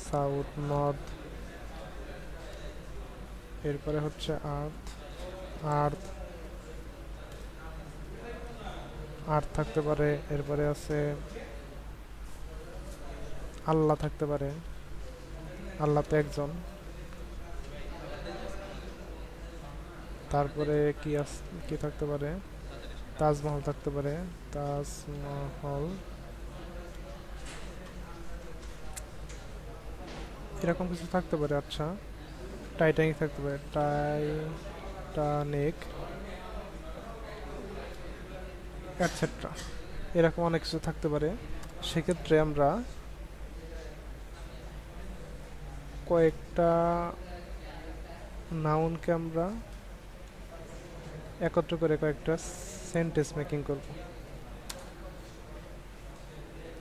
সাউথ, নর্থ, এরপরে হচ্ছে আর্থ, আর্থ, আর্থ থাকতে পারে। এরপরে আছে আল্লাহ থাকতে পারে, আল্লাহ তো একজন। তারপরে কি থাকতে পারে? তাজমহল থাকতে পারে, তাজমহল। এরকম কিছু থাকতে পারে। আচ্ছা, টাইটানিক থাকতে পারে, টাইটানিক, এটসেট্রা। এরকম অনেক কিছু থাকতে পারে। সেক্ষেত্রে আমরা কয়েকটা নাউনকে আমরা একত্র করে কয়েকটা সেন্টেন্স মেকিং করব।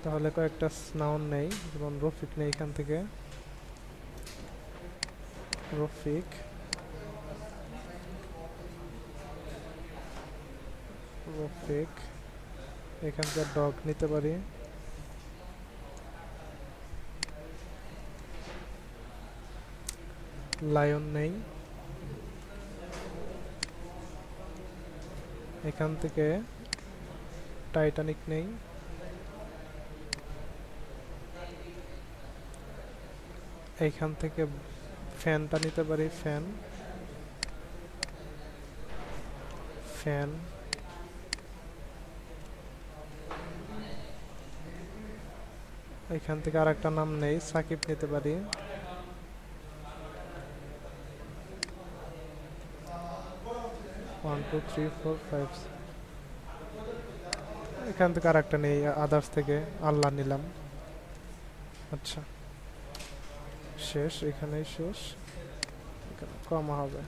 তাহলে কয়েকটা নাউন নেই, যেমন রফিক নেই এখান থেকে, রফিক, রফিক। এখান থেকে ডগ নিতে পারি, লায়ন নেই। এখান থেকে টাইটানিক নেই। এইখান থেকে ফ্যানটা নিতে পারি, ফ্যান, ফ্যান। এখান থেকে আরেকটা নাম নেই, সাকিব নিতে পারি। One two three four five, এখান থেকে আরেকটা নেই, আদার্স থেকে আল্লাহ নিলাম। আচ্ছা শেষ, এখানেই শেষ, এখানে কমা হবে।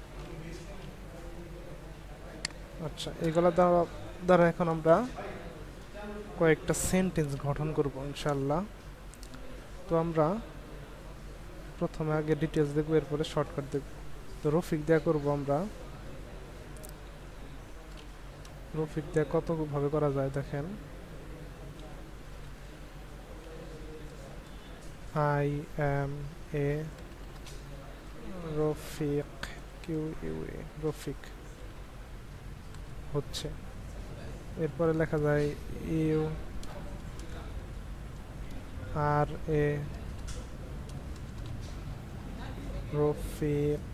আচ্ছা এগুলো দ্বারা এখন আমরা কয়েকটা সেন্টেন্স গঠন করব ইনশাল্লাহ। তো আমরা প্রথমে আগে ডিটেলস দেখব, এরপরে শর্টকাট দেখব। তো রফিক দেয়া করব আমরা। রফিক দেয়া কত ভাবে করা যায় দেখেন। I am a Rafiq, Q U A, Rafiq হচ্ছে। এরপরে লেখা যায় ইউ আর এ রফিক।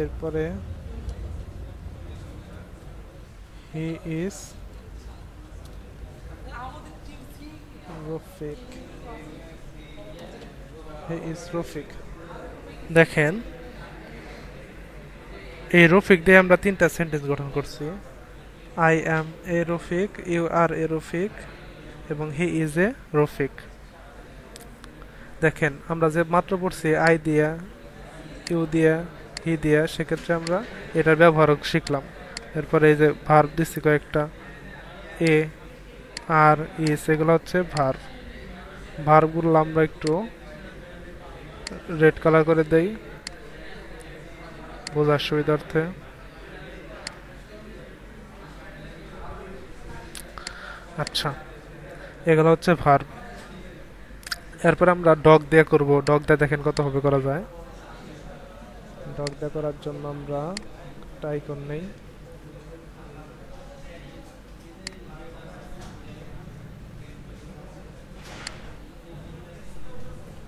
এরপরে he is Rafiq, he is Rafiq. দেখেন এই রফিক দিয়ে আমরা তিনটা সেন্টেন্স গঠন করছি। I am a Rafiq, you are a Rafiq এবং হি ইজ এ রফিক। দেখেন আমরা যে মাত্র পড়ছি আই দিয়া, ইউ দিয়া, হি দিয়া, সেক্ষেত্রে আমরা এটার ব্যবহার শিখলাম। এরপরে এই যে ভার্ব দিচ্ছি কয়েকটা, এ আর ইস, এগুলো হচ্ছে ভার্ব। ভার্বগুলো আমরা একটু রেড কালার করে দেই বোঝার সুবিধার্থে। আচ্ছা এগুলো হচ্ছে ভার্ব। এরপর আমরা ডগ দিয়ে করব। ডগ দিয়ে দেখেন কত ভাবে করা যায়। ডগ দিয়ে করার জন্য আমরা আইকন নেই,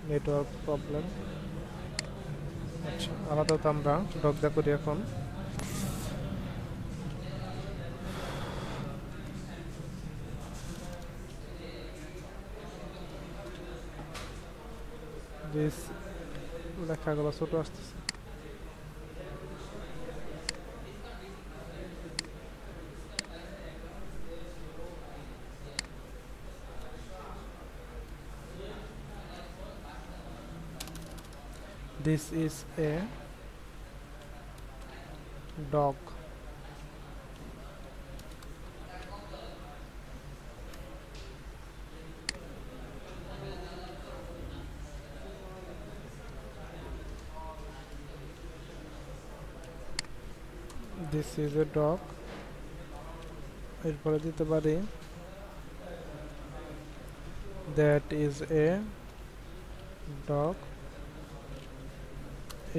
নেটওয়ার্ক প্রবলেম। আচ্ছা আপাতত আমরা ডগ দিয়ে করি এখন। লেখাগুলো ছোট আসতেছে। This is a dog. This is a dog. এরপরে দিতে পারি that is a dog।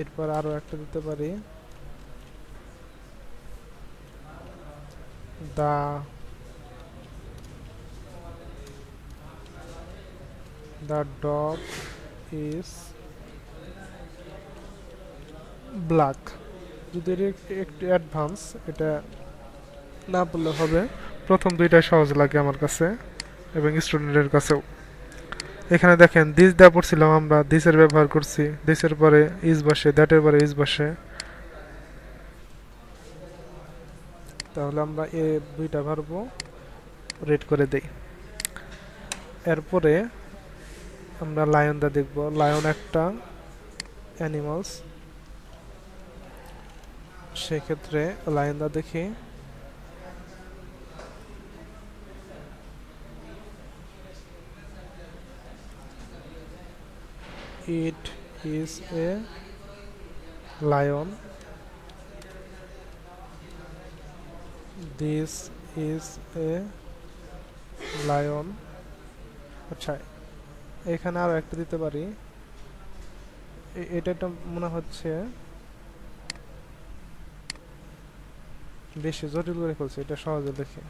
এরপর আরো একটা দিতে পারি the dog is black। যদি একটু অ্যাডভান্স এটা না বললে হবে, প্রথম দুইটা সহজ লাগে আমার কাছে এবং স্টুডেন্টের কাছেও। এখানে দেখেন দিস দেওয়া পড়ছিলাম আমরা, দিসের ব্যবহার করছি, দিসের পরে ইজ বসে, দ্যাটের পরে ইজ বসে। তাহলে আমরা এ দুইটা ভার্ব রেড করে দেই। এরপরে আমরা লায়ন দা দেখব। লায়ন একটা অ্যানিমালস, সেক্ষেত্রে লায়ন দা দেখি। It is a lion. This is a lion. আচ্ছা এখানে আরো একটা দিতে পারি। এটা মনে হচ্ছে বেশি জটিল করে ফেলছে, এটা সহজে দেখে।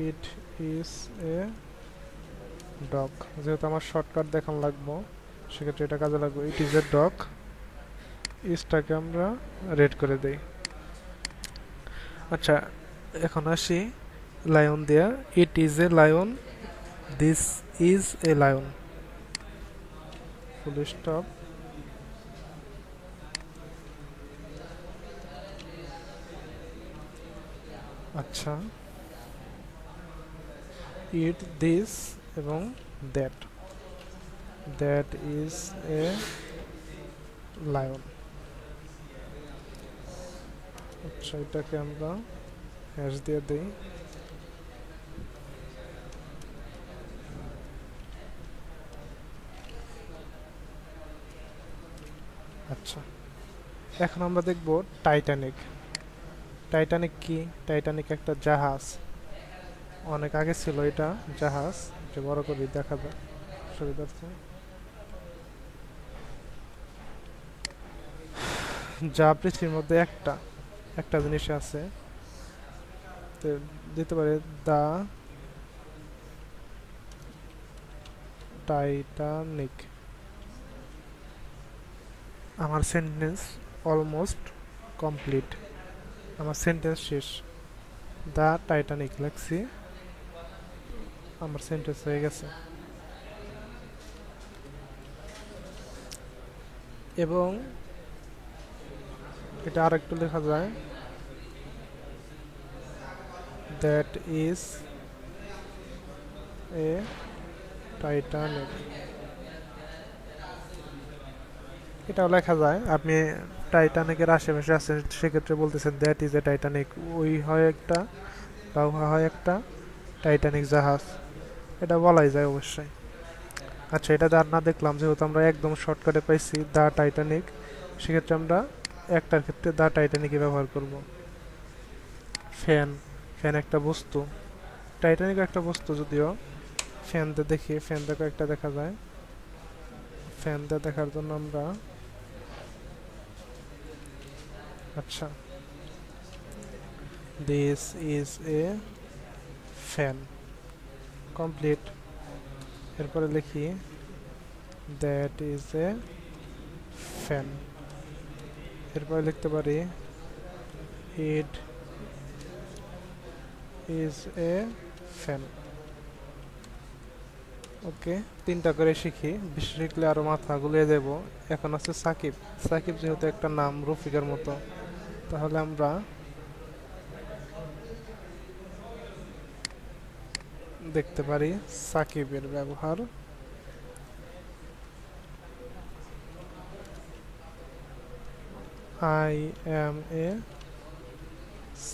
It is a ডগ, যেহেতু আমার শর্টকাট দেখান লাগবো সেক্ষেত্রে এটা কাজে লাগবে। ইট ইজ এ ডগ, ইসটাকে আমরা রেড করে দেই। আচ্ছা এখন আসি লায়ন দেয়া, ইট is a lion, this is a lion, full stop. আচ্ছা, ইট দিস এবং that, that is a lion. আচ্ছা, এটাকে আমরা হ্যাশ দিয়ে দিই। আচ্ছা, এখন আমরা দেখব টাইটানিক। টাইটানিক কি? টাইটানিক একটা জাহাজ, অনেক আগে ছিল এটা জাহাজ। যে বড় করে দেখা যায় সুবিধার্থে, যা পৃথিবীর মধ্যে একটা জিনিস আছে, তো দিতে পারে দা টাইটানিক। আমার সেন্টেন্স অলমোস্ট কমপ্লিট, আমার সেন্টেন্স শেষ। দা টাইটানিক লেখছি, আমার সেন্টেন্স হয়ে গেছে। এবং এটা আরেকটু লেখা যায়, দ্যাট ইজ এ টাইটানিক, এটাও লেখা যায়। আপনি টাইটানিকের আশেপাশে আছেন, সেক্ষেত্রে বলতেছেন দ্যাট ইজ এ টাইটানিক, ওই হয় একটা বা উহা হয় একটা টাইটানিক জাহাজ, এটা বলাই যায় অবশ্যই। আচ্ছা, এটা আর না দেখলাম, যেহেতু আমরা একদম শর্টকাটে পাইছি দ্য টাইটানিক, সেক্ষেত্রে আমরা একটার ক্ষেত্রে দ্য টাইটানিকই ব্যবহার করব। ফ্যান, ফ্যান একটা বস্তু, টাইটানিক একটা বস্তু, যদিও ফ্যান দিয়ে দেখি, ফ্যান দিয়ে কয়েকটা দেখা যায়। ফ্যান দিয়ে দেখার জন্য আমরা, আচ্ছা, this is A fan, complete. এরপরে লিখি দ্যাট ইজ এ ফ্যান। এরপরে লিখতে পারি ইট ইজ এ ফ্যান। ওকে, তিনটা করে শিখি, বেশি শিখলে আরো মাথা গুলিয়ে দেব। এখন আছে সাকিব। সাকিব যেহেতু একটা নাম রফিকের মতো, তাহলে আমরা দেখতে পারি সাকিবের ব্যবহার। I am a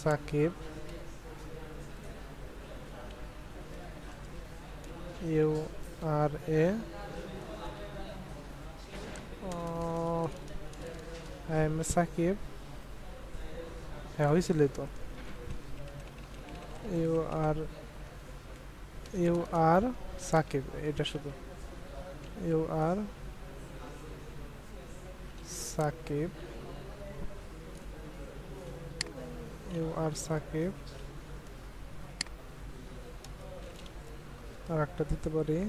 Sakib, you are a, I am a Sakib, হ্যাঁ হয়েছিল তো। You are, you are Sakib, এটা শুধু you are Sakib, you are Sakib. আর একটা দিতে পারি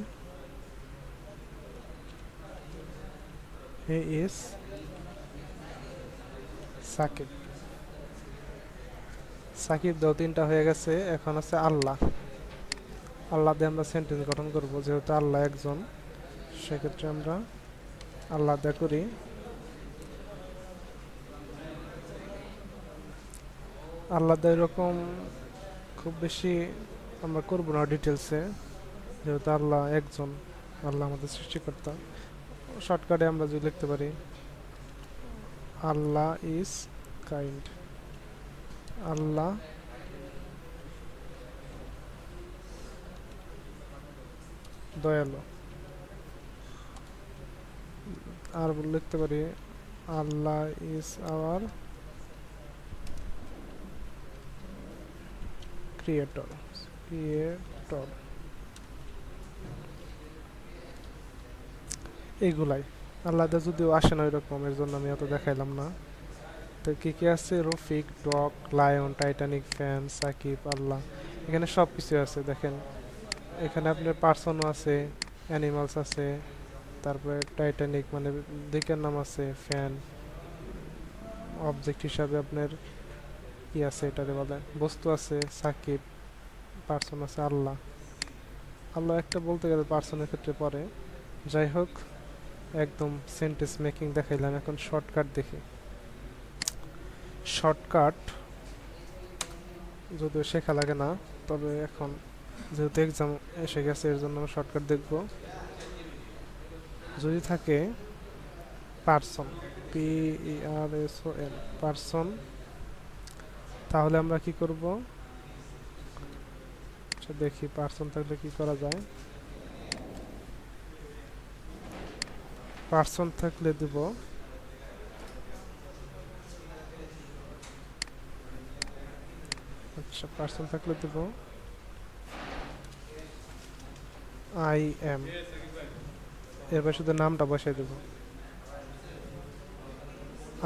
হি ইজ সাকিব। সাকিব দাও তিনটা হয়ে গেছে। এখন আছে আল্লাহ। আল্লাহ দিয়ে আমরা সেন্টেন্স গঠন করব, যেহেতু আল্লাহ একজন, সেক্ষেত্রে আমরা আল্লাহ দিয়ে করি। আল্লাহ দিয়ে এরকম খুব বেশি আমরা করবো না ডিটেলসে, যেহেতু আল্লাহ একজন, আল্লাহ আমাদের সৃষ্টিকর্তা। শর্টকাটে আমরা যদি লিখতে পারি আল্লাহ ইজ কাইন্ড, আল্লাহ দয়ালু। আর লিখতে পারি আল্লাহ ইজ আওয়ার ক্রিয়েটর, ক্রিয়েটর। এইগুলাই আল্লাহ যদিও আসে না ওইরকম, এর জন্য আমি অত দেখাইলাম না। তো কি কি আছে, Rafiq, dog, lion, Titanic, fan, Sakib, আল্লাহ, এখানে সব কিছু আছে। দেখেন এখানে আপনার পার্সনও আছে, অ্যানিমালস আছে, তারপরে টাইটানিক মানে দিকের নাম আছে, ফ্যান অবজেক্ট হিসাবে আপনার কি আছে, এটারে বলে বস্তু আছে, সাকিব পার্সন আছে আল্লাহ। আল্লাহ একটা বলতে গেলে পার্সনের ক্ষেত্রে পড়ে। যাই হোক, একদম সেন্টেন্স মেকিং দেখাইলাম, এখন শর্টকাট দেখি। শর্টকাট যদিও শেখা লাগে না, তবে এখন যেহেতু এক্সাম এসে গেছে এর জন্য শর্টকাট দেখব। যদি থাকে পার্সন, PERSON, পার্সন, তাহলে আমরা কি করব? আচ্ছা দেখি পার্সন থাকলে কি করা যায়। পার্সন থাকলে দেব আচ্ছা পার্সন থাকলে দেব আই এম, এরপর শুধু নামটা বসাই দেব।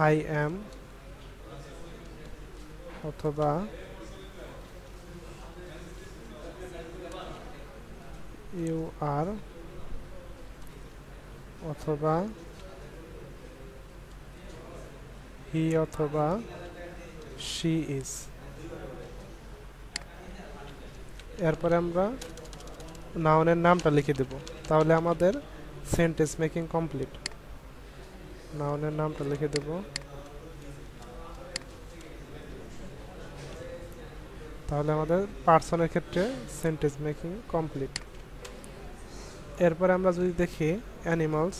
আই এম অথবা ইউ আর অথবা হি অথবা শি ইজ। এরপরে আমরা নাউনের নামটা লিখে দেব, তাহলে আমাদের সেন্টেন্স মেকিং কমপ্লিট। নাউনের নামটা লিখে দেব, তাহলে আমাদের পার্সনের ক্ষেত্রে সেন্টেন্স মেকিং কমপ্লিট। এরপরে আমরা যদি দেখি অ্যানিমালস,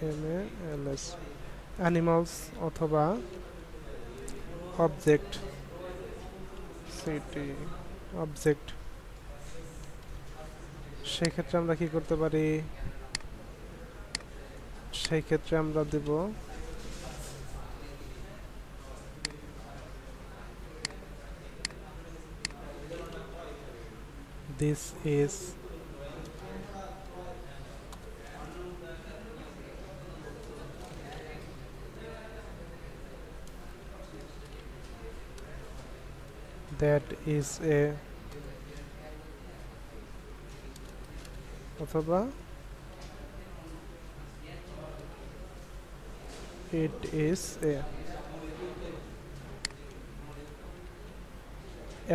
ANIMALS, অ্যানিমালস অথবা অবজেক্ট, সিটি অবজেক্ট, সেই ক্ষেত্রে আমরা কি করতে পারি? সেই ক্ষেত্রে আমরা দেব this is that is a, অথবা it is a।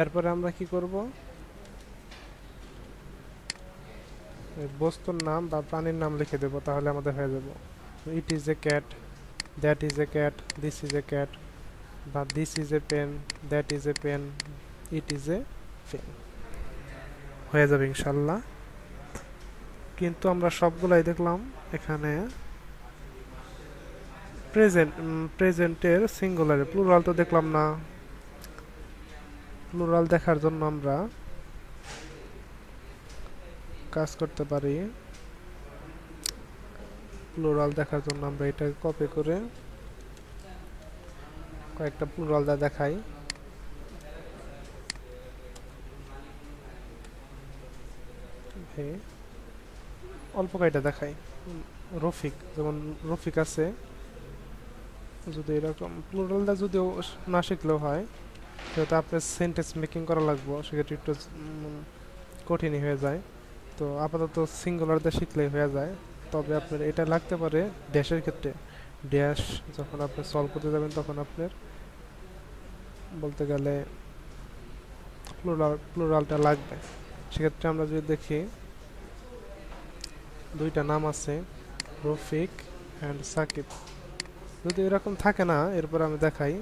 এরপরে আমরা কি করব? বস্তুর নাম বা প্রাণীর নাম লিখে দেব, তাহলে আমাদের হয়ে যাবে it is a cat, that is a cat, this is a cat, বা this is a pen, that is a pen, it is a pen, হয়ে যাবে ইনশাল্লাহ। কিন্তু আমরা সবগুলাই দেখলাম এখানে প্রেজেন্টের সিঙ্গুলারে, প্লুরাল তো দেখলাম না। প্লুরাল দেখার জন্য আমরা কাজ করতে পারি, প্লুরাল দেখার জন্য আমরা এটা কপি করে কয়েকটা প্লুরাল দেখাই। অল্প কয়টা দেখাই। রফিক, যেমন রফিক আছে, যদি এরকম প্লুরালটা যদিও না শিখলেও হয়, যেহেতু আপনার সেন্টেন্স মেকিং করা লাগবে, সেক্ষেত্রে একটু কঠিনই হয়ে যায়। তো আপাতত সিঙ্গুলারটা শিখলেই হয়ে যায়। তবে আপনার এটা লাগতে পারে ড্যাশের ক্ষেত্রে। ড্যাশ যখন আপনি সলভ করতে যাবেন তখন আপনার বলতে গেলে প্লুরালটা লাগবে। সেক্ষেত্রে আমরা যদি দেখি দুইটা নাম আছে, রফিক অ্যান্ড সাকিব। যদি এরকম থাকে না, এরপর আমি দেখাই।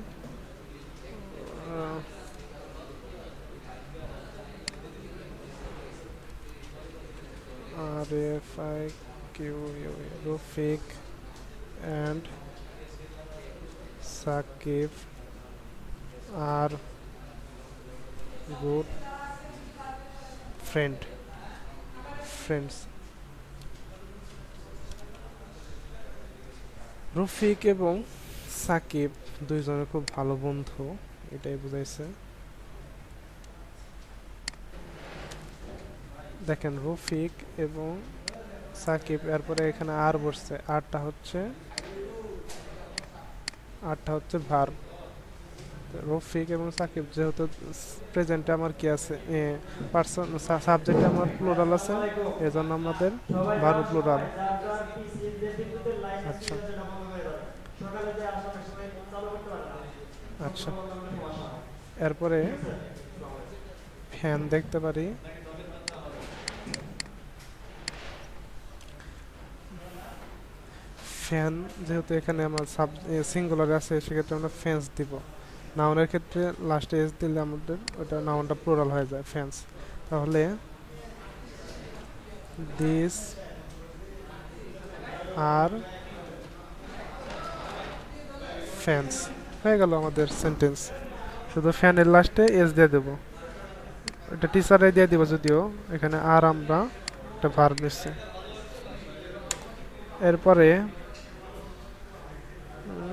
RFIQ, Rafiq and Sakib are good friends. Rafiq এবং সাকিব দুইজনের খুব ভালো বন্ধু, এটাই বুঝাইছে। দেখেন রফিক এবং সাকিব, এরপরে এখানে আর বসছে, আরটা হচ্ছে ভার্ব। রফিক এবং সাকিব যেহেতু প্রেজেন্টে আমার কি আছে, পারসন, সাবজেক্টে আমার প্লুরাল আছে, এজন্য আমাদের ভার্ব প্লুরাল। আচ্ছা আচ্ছা, এরপরে ফ্যান দেখতে পারি। ফ্যান যেহেতু এখানে আমার সিঙ্গুলার আছে, সেক্ষেত্রে আমরা ফ্যান্স দিব। নাউনের ক্ষেত্রে লাস্টে এস দিলে আমাদের ওটা নাউনটা প্লুরাল হয়ে যায়, ফ্যান্স। তাহলে দিস আর ফ্যান্স হয়ে গেল আমাদের সেন্টেন্স। শুধু ফ্যানের লাস্টে এস দিয়ে দেবো, এটা টিচারে দিয়ে দিব, যদিও এখানে আর আমরা একটা ভার্ব নিচ্ছি। এরপরে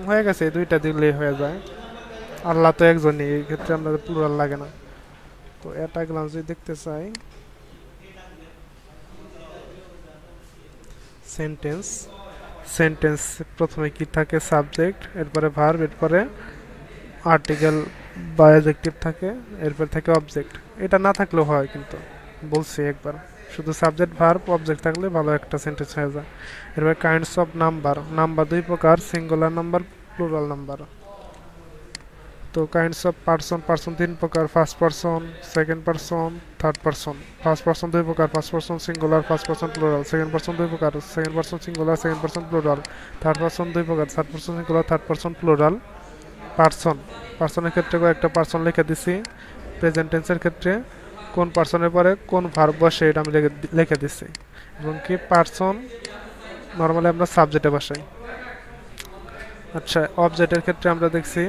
হয়ে গেছে, দুইটা দিলেই হয়ে যায়। আল্লাহ তো একজনই, এই ক্ষেত্রে আমাদের প্লুরাল লাগে না। তো এটা গ্লান্স যদি দেখতে চাই, সেন্টেন্স, সেন্টেন্স প্রথমে কি থাকে, সাবজেক্ট, এরপরে ভার্ব, এরপরে আর্টিকেল বা অ্যাডজেক্টিভ থাকে, এরপর থাকে অবজেক্ট। এটা না থাকলেও হয়, কিন্তু বলছি একবার, শুধু সাবজেক্ট ভার্ব অবজেক্ট থাকলে ভালো একটা সেন্টেন্স হয়ে যায়। এরপর কাইন্ডস অফ নাম্বার, নাম্বার দুই প্রকার, সিঙ্গুলার নাম্বার, প্লুরাল নাম্বার। তো কাইন্ডস অফ পার্সন, পার্সন তিন প্রকার, first person, second person, third person. First person দুই প্রকার, first person singular, first person plural. Second person দুই প্রকার, second person singular, second person plural. Third person দুই প্রকার, third person singular, third person plural. Person, পার্সনের ক্ষেত্রে একটা পার্সন লিখে দিছি। প্রেজেন্ট টেন্সের ক্ষেত্রে কোন পার্সনের পরে কোন ভার্ব বসে এটা আমি লিখে দিছি। এবং কি পার্সন নর্মালি আমরা সাবজেক্টে বসাই। আচ্ছা, অবজেক্টের ক্ষেত্রে আমরা দেখছি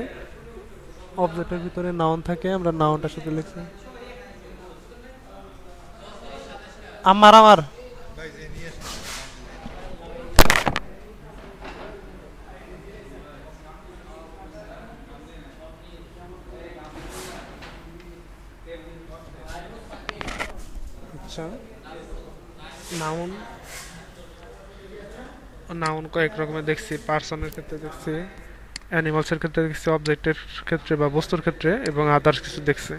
অবজেক্টের ভিতরে নাউন থাকে, আমরা নাউনটার সাথে লিখছি। আমার আমার ভাই যে নিয়ে আসেন। আচ্ছা, নাউন, নাউন কয়েক রকমের দেখছি। পার্সনের ক্ষেত্রে দেখছি, অ্যানিমালসের ক্ষেত্রে দেখছি, অবজেক্টের ক্ষেত্রে বা বস্তুর ক্ষেত্রে, এবং আদার্স কিছু দেখছি।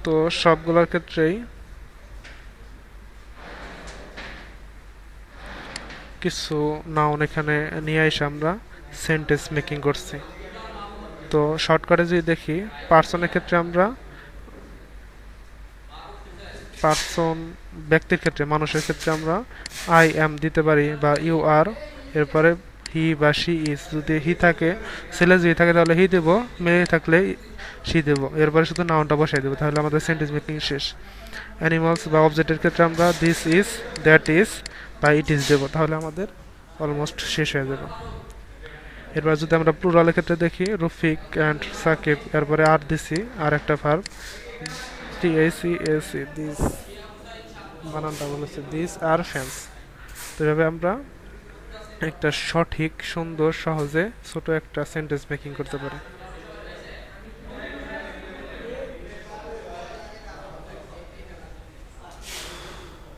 তো সবগুলোর ক্ষেত্রেই কিছু নাউন এখানে নিয়ে এসে আমরা সেন্টেন্স মেকিং করছি। তো শর্টকাটে যদি দেখি, পার্সনের ক্ষেত্রে আমরা পার্সন ব্যক্তির ক্ষেত্রে, মানুষের ক্ষেত্রে আমরা আই অ্যাম দিতে পারি বা ইউ আর, এরপরে হি বা শি ইজ। যদি হি থাকে, ছেলে যদি থাকে তাহলে হি দেবো, মেয়ে থাকলে শি দেবো, এরপরে শুধু নাউনটা বসাই দেবো, তাহলে আমাদের সেন্টেন্স মেকিং শেষ। অ্যানিমালস বা অবজেক্টের ক্ষেত্রে আমরা দিস ইজ, দ্যাট ইজ বা ইট ইজ দেবো, তাহলে আমাদের অলমোস্ট শেষ হয়ে যাবে। এরপর যদি আমরা প্লুরালের ক্ষেত্রে দেখি, রফিক অ্যান্ড সাকিব, এরপরে আর দিছি, আর একটা ভার্ব TACAC, দিস, বানানটা বলেছে দিস আর ফ্যান্স। তো এভাবে আমরা একটা সঠিক, সুন্দর, সহজে ছোট একটা সেন্টেন্স মেকিং করতে পারি।